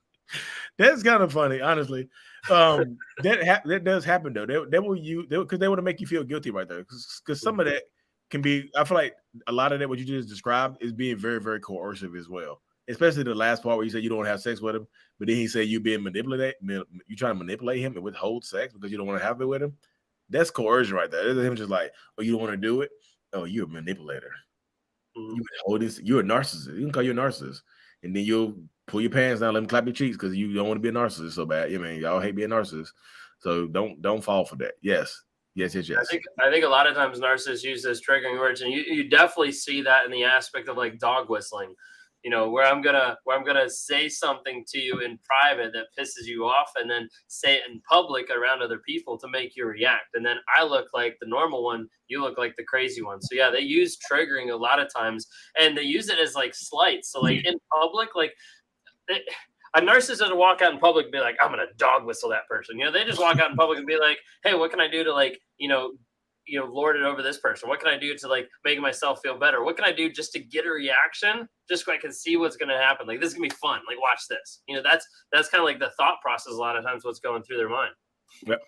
That's kind of funny, honestly. That does happen though. They will use because they want to make you feel guilty right there. Because some of that can be, I feel like a lot of that what you just described is being very, very coercive as well. Especially the last part where you said you don't want to have sex with him, but then he said you being manipulated, you trying to manipulate him and withhold sex because you don't want to have it with him. That's coercion right there. That's him just like, oh, you don't want to do it? Oh, you're a manipulator. You withhold this. You're a narcissist. You can call you a narcissist, and then you'll pull your pants down, let him clap your cheeks because you don't want to be a narcissist so bad. You mean y'all hate being narcissists, so don't fall for that. Yes. I think a lot of times narcissists use those triggering words, and you definitely see that in the aspect of like dog whistling. You know, where I'm gonna say something to you in private that pisses you off, and then say it in public around other people to make you react. And then I look like the normal one, you look like the crazy one. So yeah, they use triggering a lot of times, and they use it as like slights. So like in public, like a narcissist doesn't walk out in public and be like, I'm gonna dog whistle that person. You know, they just walk out in public and be like, hey, what can I do to like, lord it over this person? What can I do to like make myself feel better? What can I do just to get a reaction, just so I can see what's going to happen? Like, this is gonna be fun. Like, watch this. You know, that's kind of like the thought process a lot of times what's going through their mind. Yep.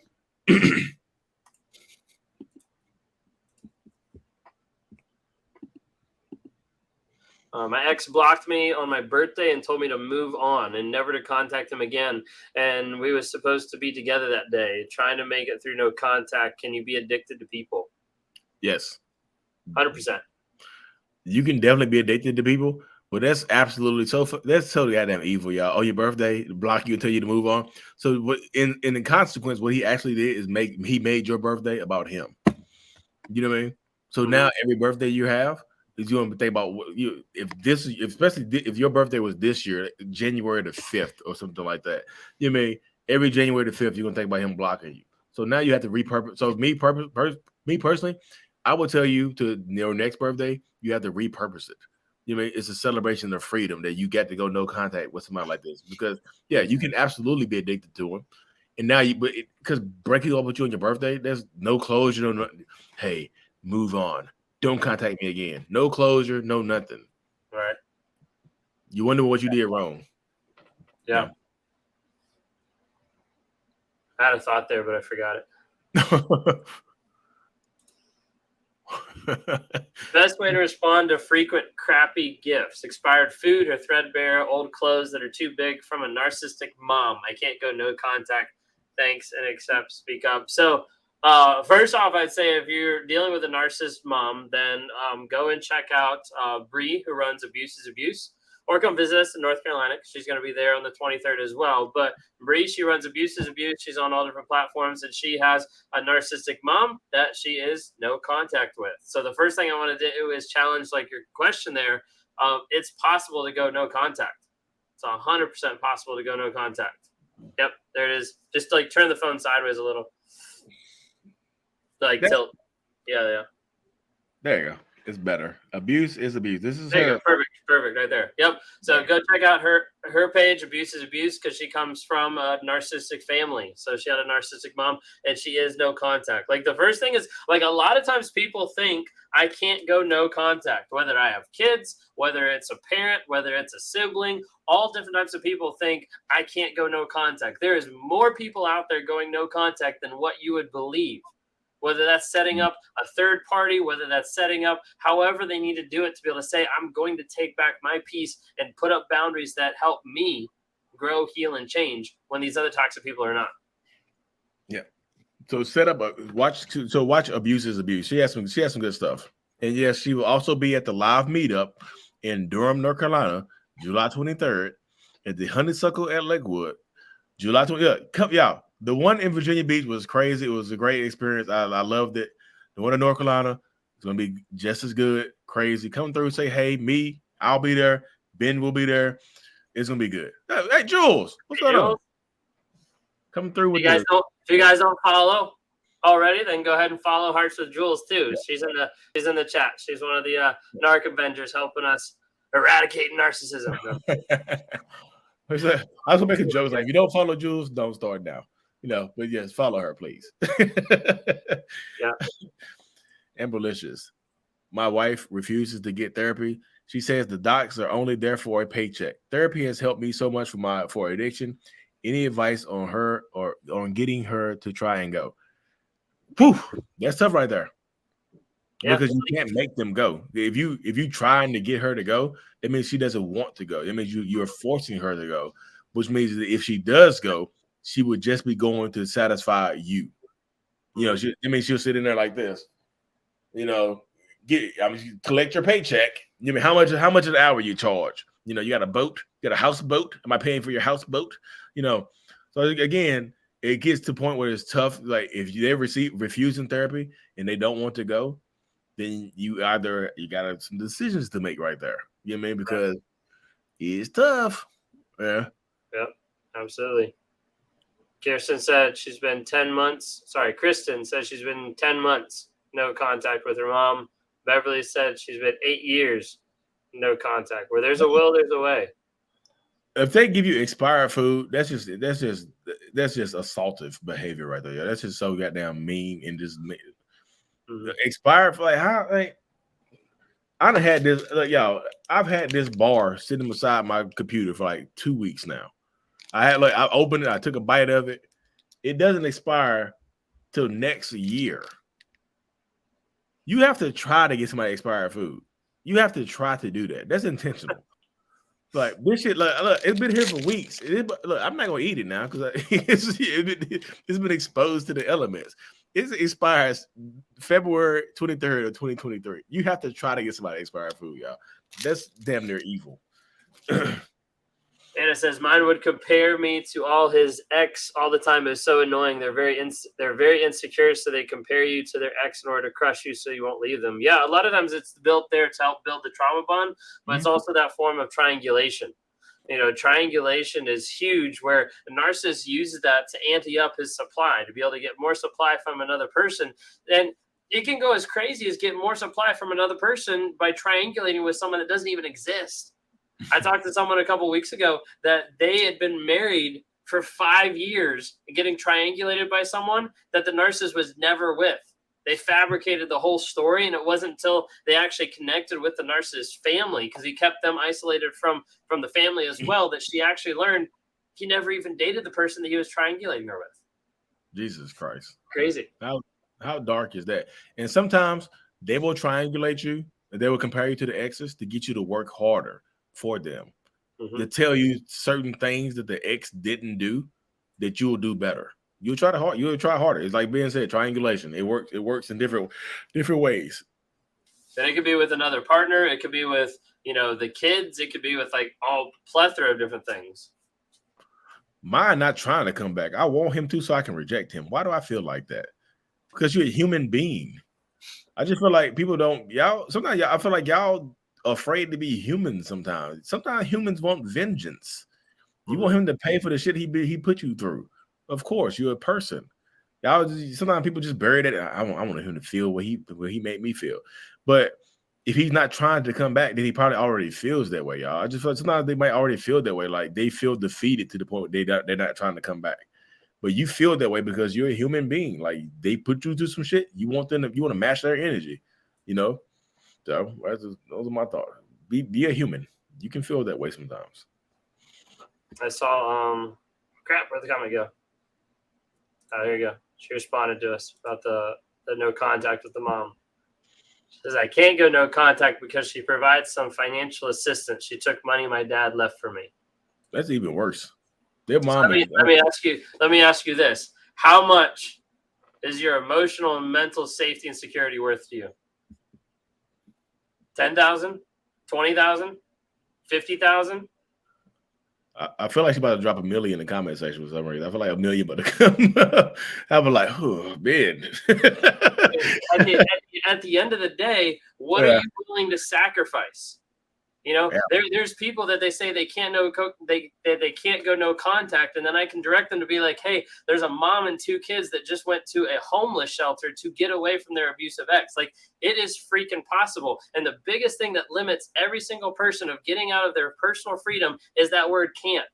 My ex blocked me on my birthday and told me to move on and never to contact him again. And we were supposed to be together that day, trying to make it through no contact. Can you be addicted to people? Yes. 100%. You can definitely be addicted to people, Well, that's absolutely that's totally goddamn evil, y'all. On your birthday, block you and tell you to move on. So what in the consequence, what he actually did is he made your birthday about him. You know what I mean? So now every birthday you have is you want to think about what you especially if your birthday was this year, January the 5th or something like that. You know what I mean? Every January the 5th, you're gonna think about him blocking you. So now you have to repurpose. So me personally, I would tell you to your next birthday, you have to repurpose it. You know, it's a celebration of freedom that you get to go no contact with somebody like this. Because yeah, you can absolutely be addicted to him. And now because breaking up with you on your birthday, there's no closure, no, hey, move on. Don't contact me again. No closure, no nothing. Right. You wonder what you did wrong. Yeah. I had a thought there, but I forgot it. Best way to respond to frequent crappy gifts: expired food or threadbare old clothes that are too big from a narcissistic mom. I can't go no contact. Thanks and accept. Speak up. So first off, I'd say if you're dealing with a narcissist mom, then go and check out Bree, who runs Abuse is Abuse, or come visit us in North Carolina. She's going to be there on the 23rd as well. But Bree, she runs Abuse is Abuse. She's on all different platforms, and she has a narcissistic mom that she is no contact with. So the first thing I want to do is challenge like your question there. It's possible to go no contact. It's 100% possible to go no contact. Yep, there it is. Just like turn the phone sideways a little. Like tilt. Yeah. There you go. It's better. Abuse is abuse. This is there. Perfect, right there. Yep. So go check out her page, Abuse is Abuse, because she comes from a narcissistic family. So she had a narcissistic mom, and she is no contact. Like the first thing is, like a lot of times people think I can't go no contact, whether I have kids, whether it's a parent, whether it's a sibling. All different types of people think I can't go no contact. There is more people out there going no contact than what you would believe. Whether that's setting up a third party, whether that's setting up however they need to do it to be able to say, I'm going to take back my peace and put up boundaries that help me grow, heal, and change when these other toxic people are not. Yeah. So set up watch Abuse is Abuse. She has some good stuff. And yes, she will also be at the live meetup in Durham, North Carolina, July 23rd at the Honeysuckle at Lakewood. July 20th. Yeah, come y'all. The one in Virginia Beach was crazy. It was a great experience. I loved it. The one in North Carolina is going to be just as good. Crazy. Come through, say, hey, I'll be there. Ben will be there. It's going to be good. Hey, Jules, what's going on? Come through with if you guys don't follow already, then go ahead and follow Hearts with Jules too. Yeah. She's in the chat. She's one of the Narc Avengers helping us eradicate narcissism. I was gonna make a joke like, if you don't follow Jules, don't start now. But yes, follow her, please. Yeah. Amberlicious. My wife refuses to get therapy. She says the docs are only there for a paycheck. Therapy has helped me so much for addiction. Any advice on her or on getting her to try and go? Whew, that's tough right there. Yeah. Because you can't make them go. If you trying to get her to go, it means she doesn't want to go. It means you're forcing her to go, which means that if she does go, she would just be going to satisfy you. She'll sit in there like this. Collect your paycheck. How much an hour you charge? You got a boat, you got a houseboat. Am I paying for your houseboat? So again, it gets to the point where it's tough. Like if they refusing therapy and they don't want to go, then you got some decisions to make right there. You know what I mean? Because it's tough. Yeah. Yep. Absolutely. Kristen said she's been 10 months. Sorry, Kristen says she's been 10 months, no contact with her mom. Beverly said she's been 8 years, no contact. Where there's a will, there's a way. If they give you expired food, that's just assaultive behavior right there. Yeah, that's just so goddamn mean and just expired for I've had this I've had this bar sitting beside my computer for like 2 weeks now. I opened it, I took a bite of it. It doesn't expire till next year. You have to try to get somebody expired food. You have to try to do that. That's intentional. Like this shit, look, it's been here for weeks. Look, I'm not gonna eat it now because it's been exposed to the elements. It expires February 23rd of 2023. You have to try to get somebody expired food, y'all. That's damn near evil. And it says mine would compare me to all his ex all the time. It's so annoying. They're very insecure, so they compare you to their ex in order to crush you, so you won't leave them. Yeah, a lot of times it's built there to help build the trauma bond, but it's also that form of triangulation. Triangulation is huge, where a narcissist uses that to ante up his supply, to be able to get more supply from another person. And it can go as crazy as getting more supply from another person by triangulating with someone that doesn't even exist. I talked to someone a couple weeks ago that they had been married for 5 years and getting triangulated by someone that the narcissist was never with. They fabricated the whole story, and it wasn't until they actually connected with the narcissist family, because he kept them isolated from the family as well, that she actually learned he never even dated the person that he was triangulating her with. Jesus Christ. Crazy. How dark is that? And sometimes they will triangulate you, and they will compare you to the exes to get you to work harder for them, to tell you certain things that the ex didn't do that you will do better. You'll try harder. It's like Ben said, triangulation. It works in different ways. And it could be with another partner. It could be with, the kids. It could be with like all plethora of different things. Mine not trying to come back. I want him to so I can reject him. Why do I feel like that? Because you're a human being. I just feel like people don't, sometimes I feel like y'all afraid to be human sometimes. Sometimes humans want vengeance. You want him to pay for the shit he put you through. Of course, you're a person. Sometimes people just bury that. I want him to feel what he made me feel. But if he's not trying to come back, then he probably already feels that way, y'all. I just feel like sometimes they might already feel that way. Like they feel defeated to the point they're not trying to come back. But you feel that way because you're a human being. Like they put you through some shit. You want to match their energy, So those are my thoughts. Be a human. You can feel that way sometimes. I saw crap, where'd the comment go? Oh, here you go. She responded to us about the no contact with the mom. She says, I can't go no contact because she provides some financial assistance. She took money my dad left for me. That's even worse. Their mom. Let me ask you this. How much is your emotional and mental safety and security worth to you? 10,000? 20,000? 50,000? I feel like she's about to drop $1 million in the comment section for some reason. I feel like $1 million about to come. I'll be like, oh, man. At the end of the day, what are you willing to sacrifice? There's people that they say they can't they can't go no contact, and then I can direct them to be like, hey, there's a mom and 2 kids that just went to a homeless shelter to get away from their abusive ex. Like, it is freaking possible. And the biggest thing that limits every single person of getting out of their personal freedom is that word can't.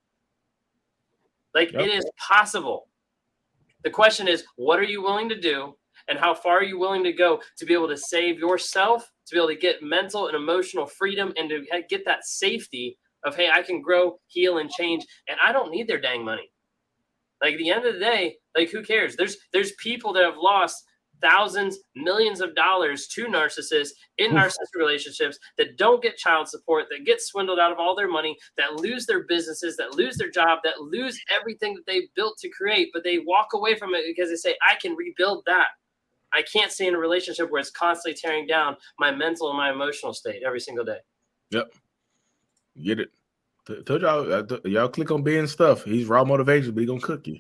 Like, It is possible. The question is, what are you willing to do? And how far are you willing to go to be able to save yourself, to be able to get mental and emotional freedom, and to get that safety of, hey, I can grow, heal, and change, and I don't need their dang money. Like, at the end of the day, like, who cares? There's people that have lost thousands, millions of dollars to narcissists in narcissistic relationships that don't get child support, that get swindled out of all their money, that lose their businesses, that lose their job, that lose everything that they built to create, but they walk away from it because they say, I can rebuild that. I can't stay in a relationship where it's constantly tearing down my mental and my emotional state every single day. Yep. Get it. Told y'all click on Ben's stuff. He's raw motivation, but he's going to cook you.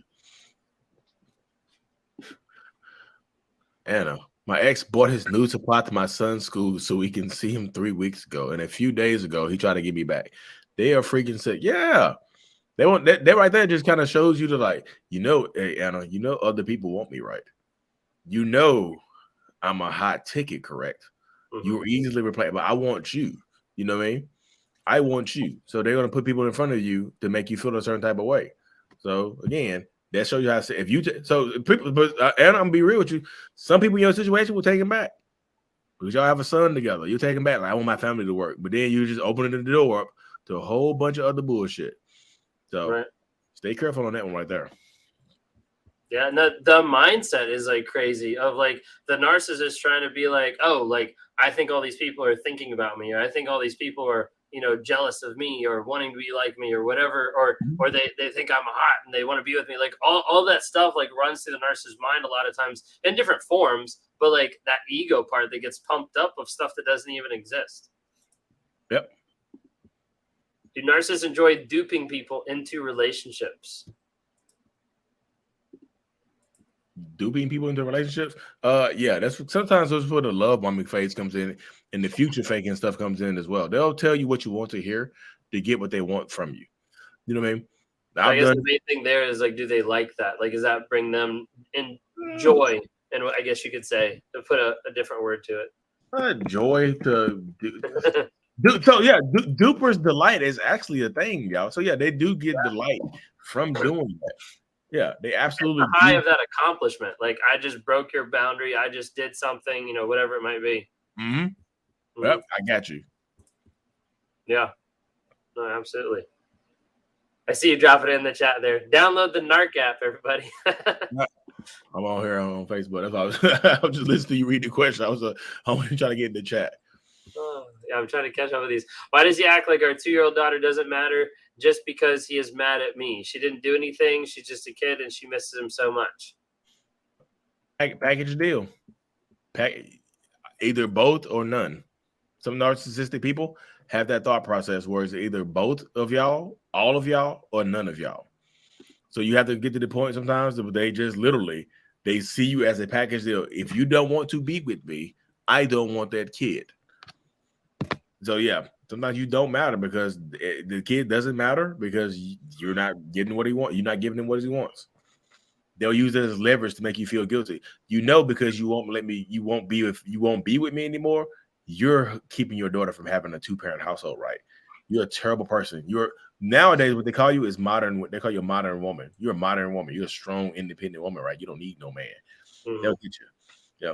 Anna, my ex bought his nude supply to my son's school so we can see him 3 weeks ago. And a few days ago, he tried to get me back. They are freaking sick. Yeah. They want that right there just kind of shows you hey, Anna, other people want me, right? I'm a hot ticket, correct? You're easily replaced, but I want you. You know what I mean? I want you. So they're going to put people in front of you to make you feel a certain type of way. So again, that shows you how to, if you, people, but and I'm going to be real with you. Some people in your situation will take him back because y'all have a son together. You take him back. Like, I want my family to work, but then you just opening the door up to a whole bunch of other bullshit. So Stay careful on that one right there. Yeah, and the mindset is like crazy of like the narcissist trying to be like, oh, like I think all these people are thinking about me, or I think all these people are, jealous of me or wanting to be like me or whatever, or they think I'm hot and they want to be with me. Like all that stuff like runs through the narcissist's mind a lot of times in different forms, but like that ego part that gets pumped up of stuff that doesn't even exist. Yep. Do narcissists enjoy duping people into relationships? Duping people into relationships? Yeah, that's sometimes that's where the love bombing phase comes in, and the future faking stuff comes in as well. They'll tell you what you want to hear to get what they want from you. You know what I mean? I guess the main thing there is like, do they like that? Like, does that bring them in joy? And I guess you could say, to put a different word to it. Joy to so yeah, dupers delight is actually a thing, y'all. So yeah, they do get delight from doing that. Yeah, they absolutely the high of that accomplishment. Like, I just broke your boundary. I just did something, you know, whatever it might be. Yep, I got you. Yeah, no, absolutely. I see you dropping it in the chat there. Download the Narc app, everybody. I'm on here on Facebook. That's why I was just listening to you read the question. I'm trying to get in the chat. Yeah, I'm trying to catch up with these. Why does he act like our 2-year-old daughter doesn't matter just because he is mad at me? She didn't do anything. She's just a kid, and she misses him so much. Package deal. Either both or none. Some narcissistic people have that thought process where it's either both of y'all, all of y'all, or none of y'all. So you have to get to the point sometimes that they just literally, they see you as a package deal. If you don't want to be with me, I don't want that kid. So yeah, sometimes you don't matter because the kid doesn't matter because you're not getting what he wants. You're not giving him what he wants. They'll use it as leverage to make you feel guilty. You know, because you won't be with me anymore. You're keeping your daughter from having a 2-parent household, right? You're a terrible person. Nowadays, what they call you is modern. They call you a modern woman. You're a modern woman. You're a strong, independent woman, right? You don't need no man. They'll get you. Yeah.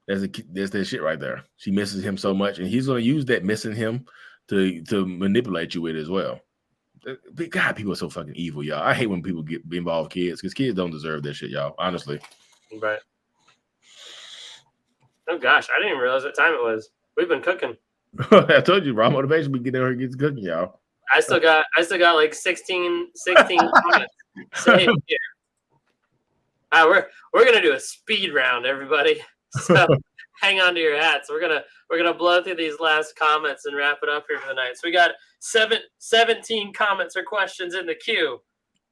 There's that shit right there. She misses him so much, and he's going to use that missing him to manipulate you with as well. God, people are so fucking evil, y'all. I hate when people get involved with kids because kids don't deserve that shit, y'all. Honestly. Right. Oh gosh, I didn't even realize what time it was. We've been cooking. I told you, bro. Motivation be getting her gets cooking, y'all. I still got like 16 comments saved here. We're gonna do a speed round, everybody. So hang on to your hats. We're gonna blow through these last comments and wrap it up here for the night. So we got 17 comments or questions in the queue.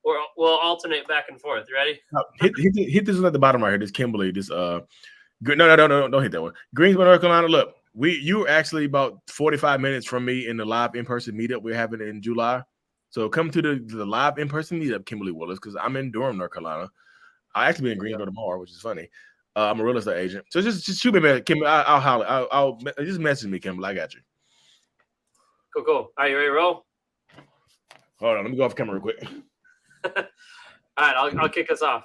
We'll alternate back and forth. You ready? Hit this one at the bottom right here. This Kimberly. This no, don't hit that one. Greensboro, North Carolina. Look, you were actually about 45 minutes from me in the live in-person meetup we're having in July. So come to the live in-person meetup, Kimberly Willis, because I'm in Durham, North Carolina. I actually be in Greensboro tomorrow, which is funny. I'm a real estate agent. So just shoot me, man. Kimberly, I'll holler. I'll just message me, Kimberly. I got you. Cool. Are you ready to roll? Hold on. Let me go off camera real quick. All right. I'll kick us off.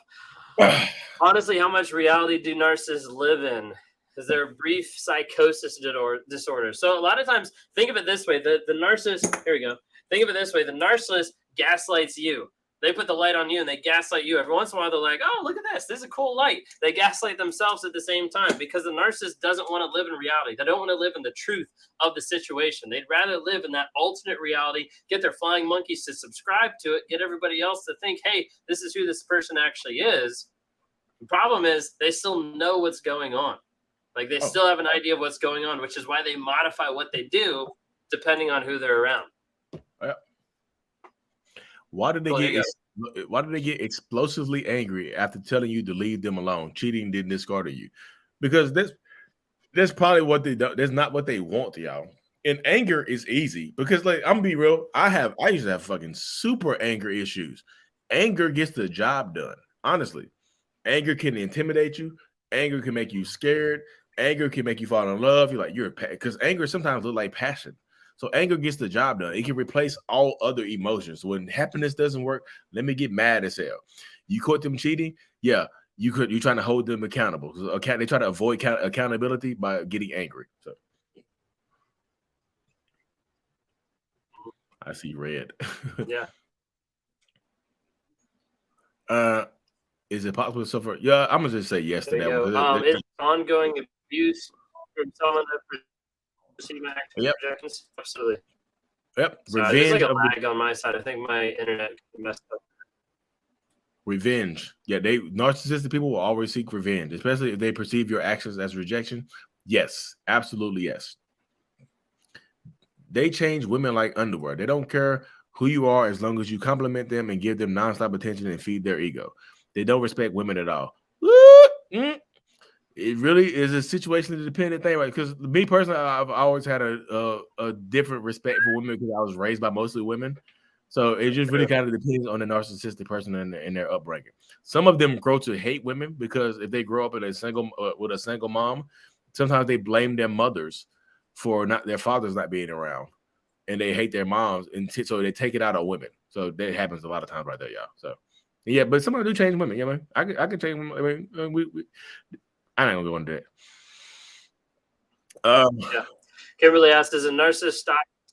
Honestly, how much reality do narcissists live in? Is there a brief psychosis disorder? So a lot of times, think of it this way: the narcissist. Here we go. Think of it this way: the narcissist gaslights you. They put the light on you and they gaslight you. Every once in a while, they're like, "Oh, look at this! This is a cool light." They gaslight themselves at the same time because the narcissist doesn't want to live in reality. They don't want to live in the truth of the situation. They'd rather live in that alternate reality, get their flying monkeys to subscribe to it, get everybody else to think, "Hey, this is who this person actually is." The problem is they still know what's going on. Like they still have an idea of what's going on, which is why they modify what they do depending on who they're around. Why did they get explosively angry after telling you to leave them alone? Cheating didn't discard you. Because that's probably what they do. That's not what they want, y'all. And anger is easy because, like, I'm gonna be real. I used to have fucking super anger issues. Anger gets the job done. Honestly, anger can intimidate you. Anger can make you scared. Anger can make you fall in love. Because anger sometimes looks like passion. So anger gets the job done. It can replace all other emotions. When happiness doesn't work, let me get mad as hell. You caught them cheating, yeah. You're trying to hold them accountable. They try to avoid accountability by getting angry. So I see red. Yeah. Is it possible to suffer? Yeah, I'm gonna just say yes to that one. It's ongoing abuse from someone that receiving active projections. Absolutely. Yep. There's like a lag on my side. I think my internet messed up. Revenge. Yeah, narcissistic people will always seek revenge, especially if they perceive your actions as rejection. Yes, absolutely yes. they change women like underwear. They don't care who you are as long as you compliment them and give them nonstop attention and feed their ego. They don't respect women at all. It really is a situation dependent thing, right? Because me personally, I've always had a different respect for women because I was raised by mostly women. So it just really kind of depends on the narcissistic person and their upbringing. Some of them grow to hate women because if they grow up in a single with a single mom, sometimes they blame their mothers for not their fathers not being around, and they hate their moms, and so they take it out on women. So that happens a lot of times right there, y'all. So yeah, but somebody do change women. Yeah, man, I could change women. I mean, I ain't gonna go into that. Yeah. Kimberly asked, "Does a narcissist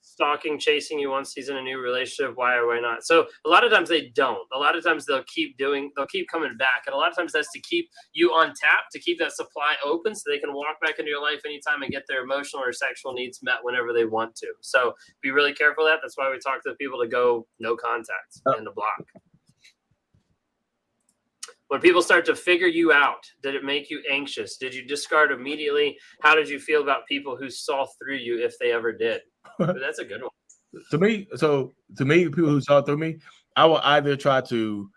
stalking, chasing you once he's in a new relationship? Why or why not?" So a lot of times they don't. A lot of times they'll keep coming back, and a lot of times that's to keep you on tap, to keep that supply open, so they can walk back into your life anytime and get their emotional or sexual needs met whenever they want to. So be really careful of that. That's why we talk to people to go no contact and to block. When people start to figure you out, did it make you anxious? Did you discard immediately? How did you feel about people who saw through you, if they ever did? That's a good one. To me, people who saw through me, I will either try to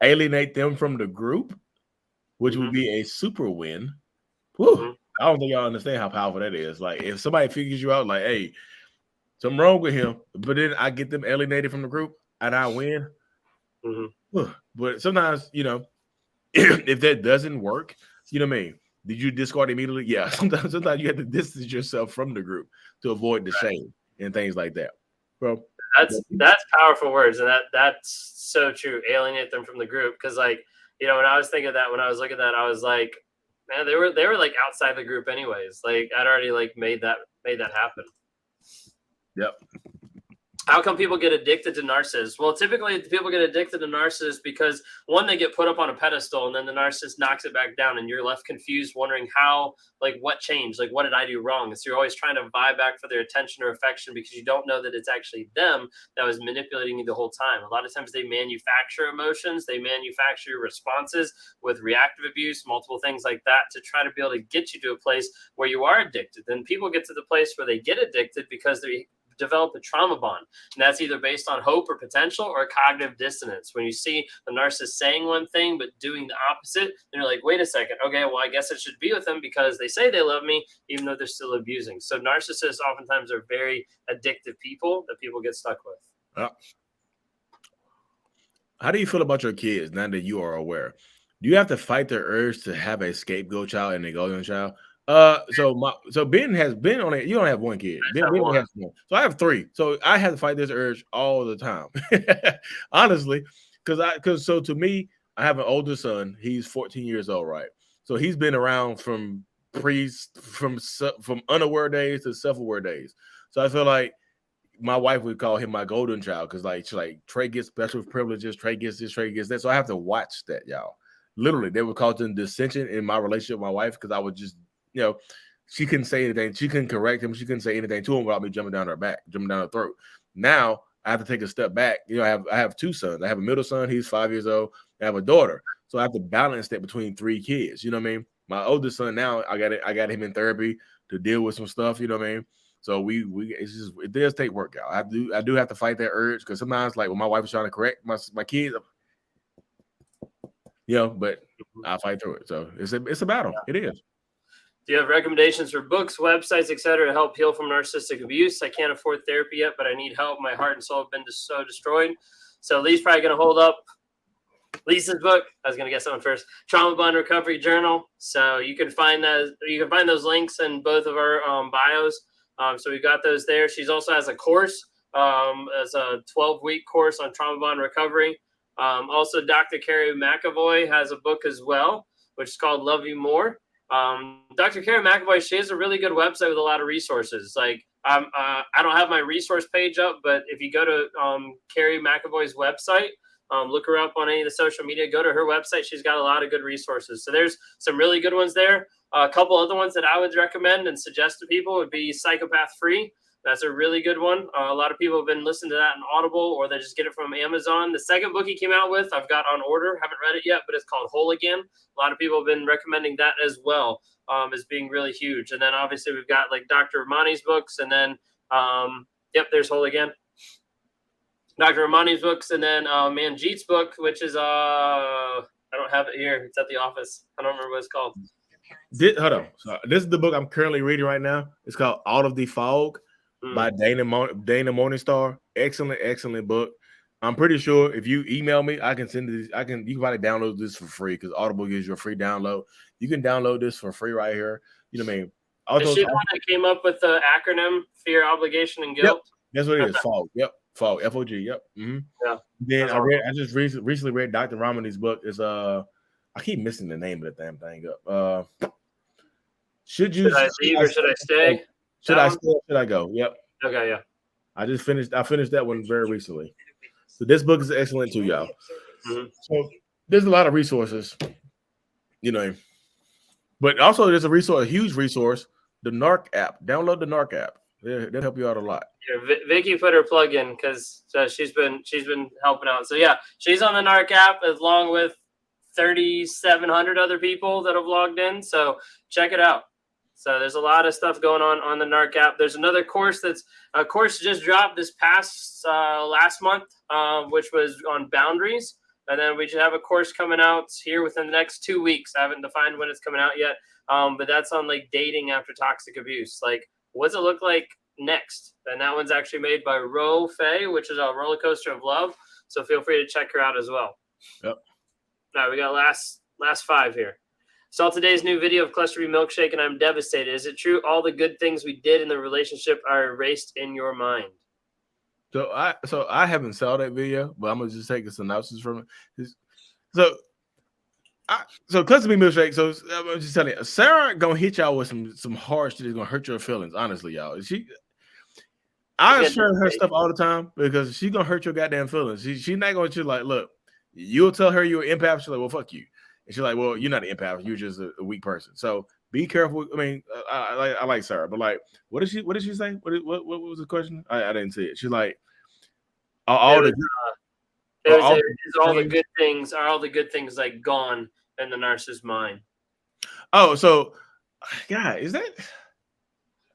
alienate them from the group, which would be a super win. Woo. I don't think y'all understand how powerful that is. Like, if somebody figures you out, like, hey, something wrong with him, but then I get them alienated from the group and I win. But sometimes, if that doesn't work, you know what I mean? Did you discard immediately? Yeah. Sometimes you have to distance yourself from the group to avoid the shame and things like that. Bro, that's powerful words, and that's so true. Alienate them from the group, because when I was thinking that, when I was looking at that, I was like, man, they were like outside the group anyways. Like, I'd already like made that happen. Yep. How come people get addicted to narcissists? Well, typically people get addicted to narcissists because, one, they get put up on a pedestal, and then the narcissist knocks it back down, and you're left confused, wondering what changed? Like, what did I do wrong? And so you're always trying to vie back for their attention or affection because you don't know that it's actually them that was manipulating you the whole time. A lot of times they manufacture emotions, they manufacture your responses with reactive abuse, multiple things like that, to try to be able to get you to a place where you are addicted. Then people get to the place where they get addicted because they develop a trauma bond, and that's either based on hope or potential or cognitive dissonance. When you see the narcissist saying one thing but doing the opposite, then you're like, wait a second, okay, well, I guess I should be with them because they say they love me even though they're still abusing. So narcissists oftentimes are very addictive people that people get stuck with. How do you feel about your kids now that you are aware? Do you have to fight their urge to have a scapegoat child and a golden child? So Ben has been on it. You don't have one kid. Ben has one. So I have three. So I have to fight this urge all the time. Honestly, because to me, I have an older son. He's 14 years old, right? So he's been around from unaware days to self-aware days. So I feel like my wife would call him my golden child because Trey gets special privileges, Trey gets this, Trey gets that. So I have to watch that, y'all. Literally, they would cause dissension in my relationship with my wife because I would just, she couldn't say anything. She couldn't correct him. She couldn't say anything to him without me jumping down her back, jumping down her throat. Now I have to take a step back. I have two sons. I have a middle son. He's 5 years old. I have a daughter. So I have to balance that between three kids. You know what I mean? My oldest son now, I got him in therapy to deal with some stuff. You know what I mean? So it does take work out. I do have to fight that urge because sometimes, like when my wife is trying to correct my kids, but I fight through it. So it's a battle. It is. Do you have recommendations for books, websites, etc., to help heal from narcissistic abuse? I can't afford therapy yet, but I need help. My heart and soul have been so destroyed. So Lee's probably going to hold up Lisa's book. I was going to get someone first. Trauma Bond Recovery Journal. So you can find those links in both of our bios. So we've got those there. She's also has a course, as a 12-week course on trauma bond recovery. Also, Dr. Carrie McAvoy has a book as well, which is called Love You More. Dr. Carrie McAvoy, she has a really good website with a lot of resources. Like, I don't have my resource page up, but if you go to Carrie McAvoy's website, look her up on any of the social media, go to her website. She's got a lot of good resources. So there's some really good ones there. A couple other ones that I would recommend and suggest to people would be Psychopath Free. That's a really good one. A lot of people have been listening to that in Audible, or they just get it from Amazon. The second book he came out with, I've got on order. Haven't read it yet, but it's called Whole Again. A lot of people have been recommending that as well, as being really huge. And then obviously we've got like Dr. Romani's books, and then Yep, there's Hole again. Dr. Romani's books, and then Manjeet's book, which is I don't have it here. It's at the office. I don't remember what it's called. Hold on. So this is the book I'm currently reading right now. It's called Out of the Fog by Dana Morningstar. Excellent book. I'm pretty sure if you email me, I can send this. You can probably download this for free because Audible gives you a free download. You can download this for free right here. You know what I mean? Also, is she the one that came up with the acronym Fear, Obligation, and Guilt? Yep. That's what it is. Fog. Yep. Fog. F-O-G. Yep. Mm-hmm. Yeah. Then I just recently read Dr. Romani's book. Is I keep missing the name of the damn thing up. Should I leave or should I stay? Should I stay or should I go? Yep. Okay, yeah. I finished that one very recently. So this book is excellent too, y'all. Mm-hmm. So there's a lot of resources, you know, but also there's a huge resource, the Narc app. Download the Narc app. That'll help you out a lot. Yeah, Vicky put her plug in because she's been helping out. So yeah, she's on the Narc app along with 3,700 other people that have logged in. So check it out. So there's a lot of stuff going on the Narc app. There's another course a course just dropped this past last month, which was on boundaries. And then we should have a course coming out here within the next 2 weeks. I haven't defined when it's coming out yet. But that's on like dating after toxic abuse. Like, what's it look like next? And that one's actually made by Ro Fay, which is a roller coaster of love. So feel free to check her out as well. Yep. All right, we got last 5 here. Saw today's new video of Cluster B Milkshake, and I'm devastated. Is it true all the good things we did in the relationship are erased in your mind? So I haven't saw that video, but I'm gonna just take a synopsis from it. So Cluster B Milkshake. So I'm just telling you, Sarah gonna hit y'all with some hard shit that's gonna hurt your feelings. Honestly, y'all. I share her stuff all the time because she's gonna hurt your goddamn feelings. She's not gonna just like, look, you'll tell her you're an empath. She's like, well, fuck you. And she's like, well, you're not an empath. You're just a weak person. So be careful. I mean, I like Sarah, but like, what did she say? What was the question? I didn't see it. She's like, all the good things like gone in the narcissist's mind. Oh, so God, is that?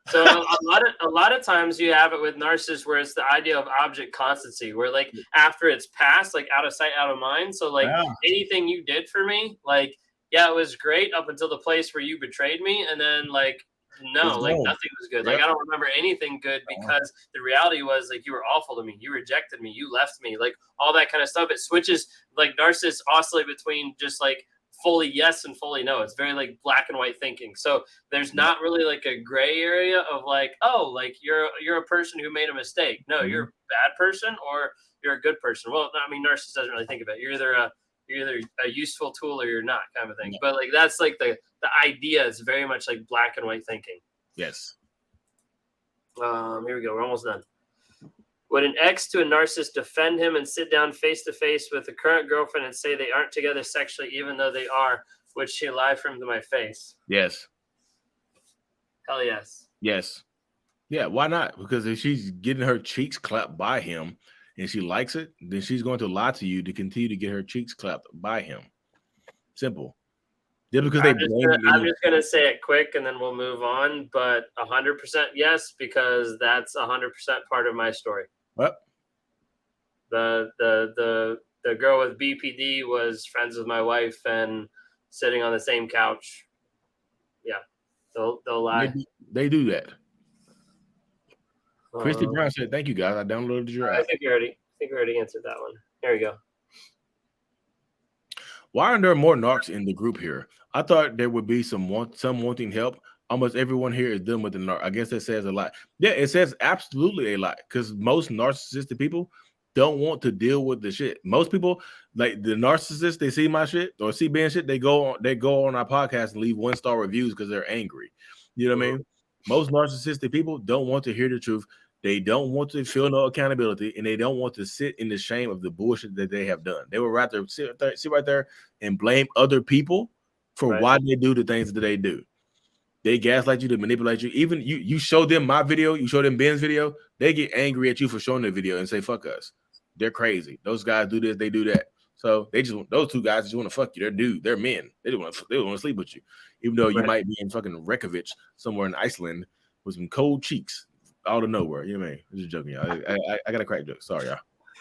So a lot of times you have it with narcissists where it's the idea of object constancy, where like after it's passed, like out of sight, out of mind. So like anything you did for me, like, yeah, it was great up until the place where you betrayed me. And then like, no, like nothing was good. Like I don't remember anything good because the reality was like you were awful to me. You rejected me. You left me. Like all that kind of stuff. It switches, like narcissists oscillate between just like fully yes and fully no. It's very like black and white thinking. So there's not really like a gray area of like, oh, like you're a person who made a mistake. No, you're a bad person or you're a good person. Well, I mean, narcissist doesn't really think of it. You're either a useful tool or you're not, kind of thing. But like that's like the idea is very much like black and white thinking. Yes. Here we go. We're almost done. Would an ex to a narcissist defend him and sit down face to face with a current girlfriend and say they aren't together sexually, even though they are? Would she lie for him to my face? Yes. Hell yes. Yes. Yeah, why not? Because if she's getting her cheeks clapped by him and she likes it, then she's going to lie to you to continue to get her cheeks clapped by him. Simple. Just because I'm just going to say it quick and then we'll move on. But 100% yes, because that's 100% part of my story. What? The girl with BPD was friends with my wife and sitting on the same couch. Yeah, they'll lie. They do that. Christy Brown said, "Thank you guys. I downloaded your app." I think we already answered that one. Here we go. Why aren't there more narcs in the group here? I thought there would be some wanting help. Almost everyone here is done with the narc. I guess that says a lot. Yeah, it says absolutely a lot because most narcissistic people don't want to deal with the shit. Most people, like the narcissists, they see my shit or see Ben shit, they go on our podcast and leave 1-star reviews because they're angry. You know what I mean? Most narcissistic people don't want to hear the truth. They don't want to feel no accountability, and they don't want to sit in the shame of the bullshit that they have done. They would rather sit right there and blame other people for why they do the things that they do. They gaslight you, to manipulate you. Even you show them my video, you show them Ben's video, they get angry at you for showing their video and say, fuck us. They're crazy. Those guys do this, they do that. So those two guys just want to fuck you. They're men. They don't want to sleep with you. Even though you might be in fucking Reykjavik somewhere in Iceland with some cold cheeks. out of nowhere. You know what I mean? I'm just joking, y'all. I got a crack joke. Sorry, y'all.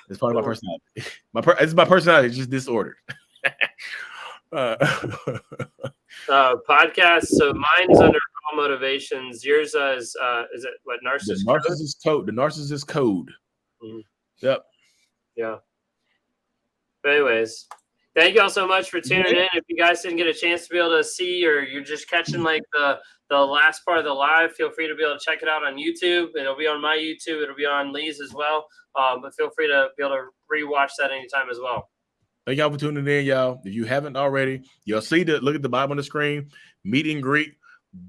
It's part of my personality. It's my personality. It's just disordered. Podcast. So mine's under All Motivations. Yours is it what Narcissist? The Narcissist code. The Narcissist code. Mm-hmm. Yep. Yeah. But anyways, thank you all so much for tuning in. If you guys didn't get a chance to be able to see, or you're just catching like the last part of the live, feel free to be able to check it out on YouTube. It'll be on my YouTube. It'll be on Lee's as well. But feel free to be able to rewatch that anytime as well. Thank y'all for tuning in, y'all. If you haven't already, you'll see look at the bottom of the screen. Meet and greet,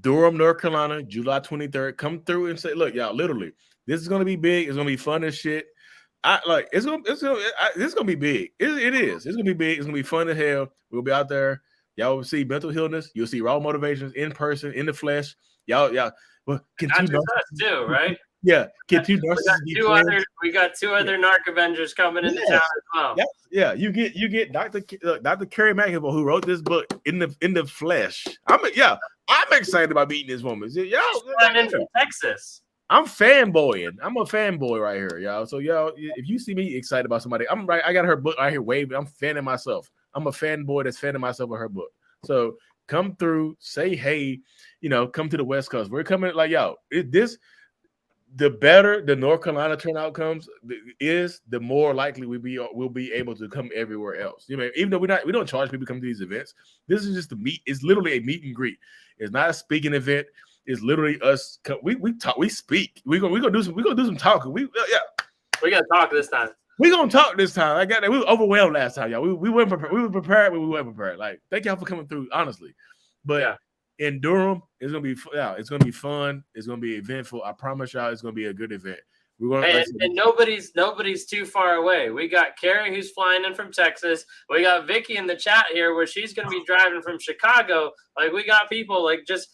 Durham, North Carolina, July 23rd. Come through and say, look, y'all, literally, this is gonna be big. It's gonna be fun as shit. This is gonna be big. It is. It's gonna be big. It's gonna be fun as hell. We'll be out there. Y'all will see MentalHealness. You'll see Raw Motivations in person, in the flesh. Y'all. Well, not just us too, right? Yeah, get two Narcissists. We got two other Narc Avengers coming into town as well. Yeah. You get Dr. Carrie McAvoy, who wrote this book in the flesh. I'm excited about meeting this woman. Y'all flying in from Texas. I'm fanboying. I'm a fanboy right here, y'all. So y'all, if you see me excited about somebody, I'm right. I got her book right here waving. I'm fanning myself. I'm a fanboy that's fanning myself with her book. So come through, say hey, come to the West Coast. We're coming like y'all. The better the North Carolina turnout comes is, the more likely we'll be able to come everywhere else. Even though we don't charge people to come to these events. This is just the meet. It's literally a meet and greet. It's not a speaking event. It's literally us. We talk. We speak. We're gonna do some talking. We gotta talk this time. We're gonna talk this time. I got that. We were overwhelmed last time, y'all. We weren't prepared. We were prepared, but we weren't prepared. Like, thank y'all for coming through, honestly. But in Durham, it's gonna be fun. It's gonna be eventful. I promise y'all, it's gonna be a good event. And nobody's too far away. We got Carrie, who's flying in from Texas. We got Vicky in the chat here, where she's gonna be driving from Chicago. Like, we got people like just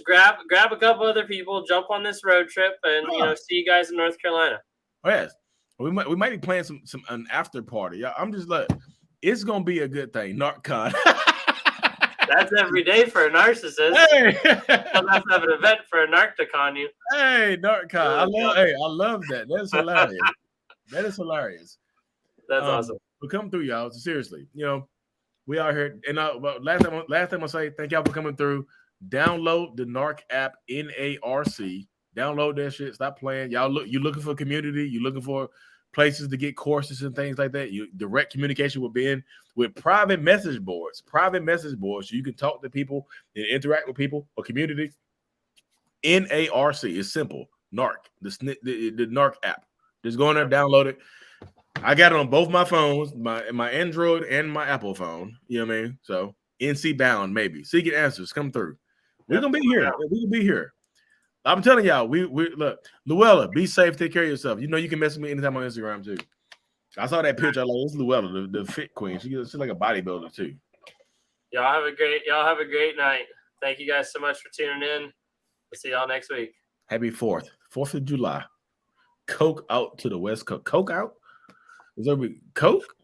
grab a couple other people, jump on this road trip, and see you guys in North Carolina. Oh yes, we might be playing an after party. Yeah, I'm just like, it's gonna be a good thing. NarcCon. That's every day for a narcissist. Hey, I'll have to have an event for a narc to con you. Hey, NarcCon. I love that. That's hilarious. That is hilarious. That's awesome. We come through, y'all. So seriously, we are here. And last time I say thank y'all for coming through. Download the Narc app, NARC. Download that shit. Stop playing. Y'all you're looking for community. You're looking for places to get courses and things like that. You direct communication with private message boards. So you can talk to people and interact with people or community. NARC is simple. Narc, the Narc app. Just go in there, download it. I got it on both my phones, my Android and my Apple phone. You know what I mean? So NC bound, maybe. Seeking answers, come through. We're gonna be here. We're gonna be here. I'm telling y'all, we look, Luella, be safe, take care of yourself. You can mess with me anytime on Instagram too. I saw that picture. I like, it's Luella, the fit queen. She's like a bodybuilder too. Y'all have a great night. Thank you guys so much for tuning in. We'll see y'all next week. Happy 4th of July. Coke out to the West Coast. Coke out? Is there Coke?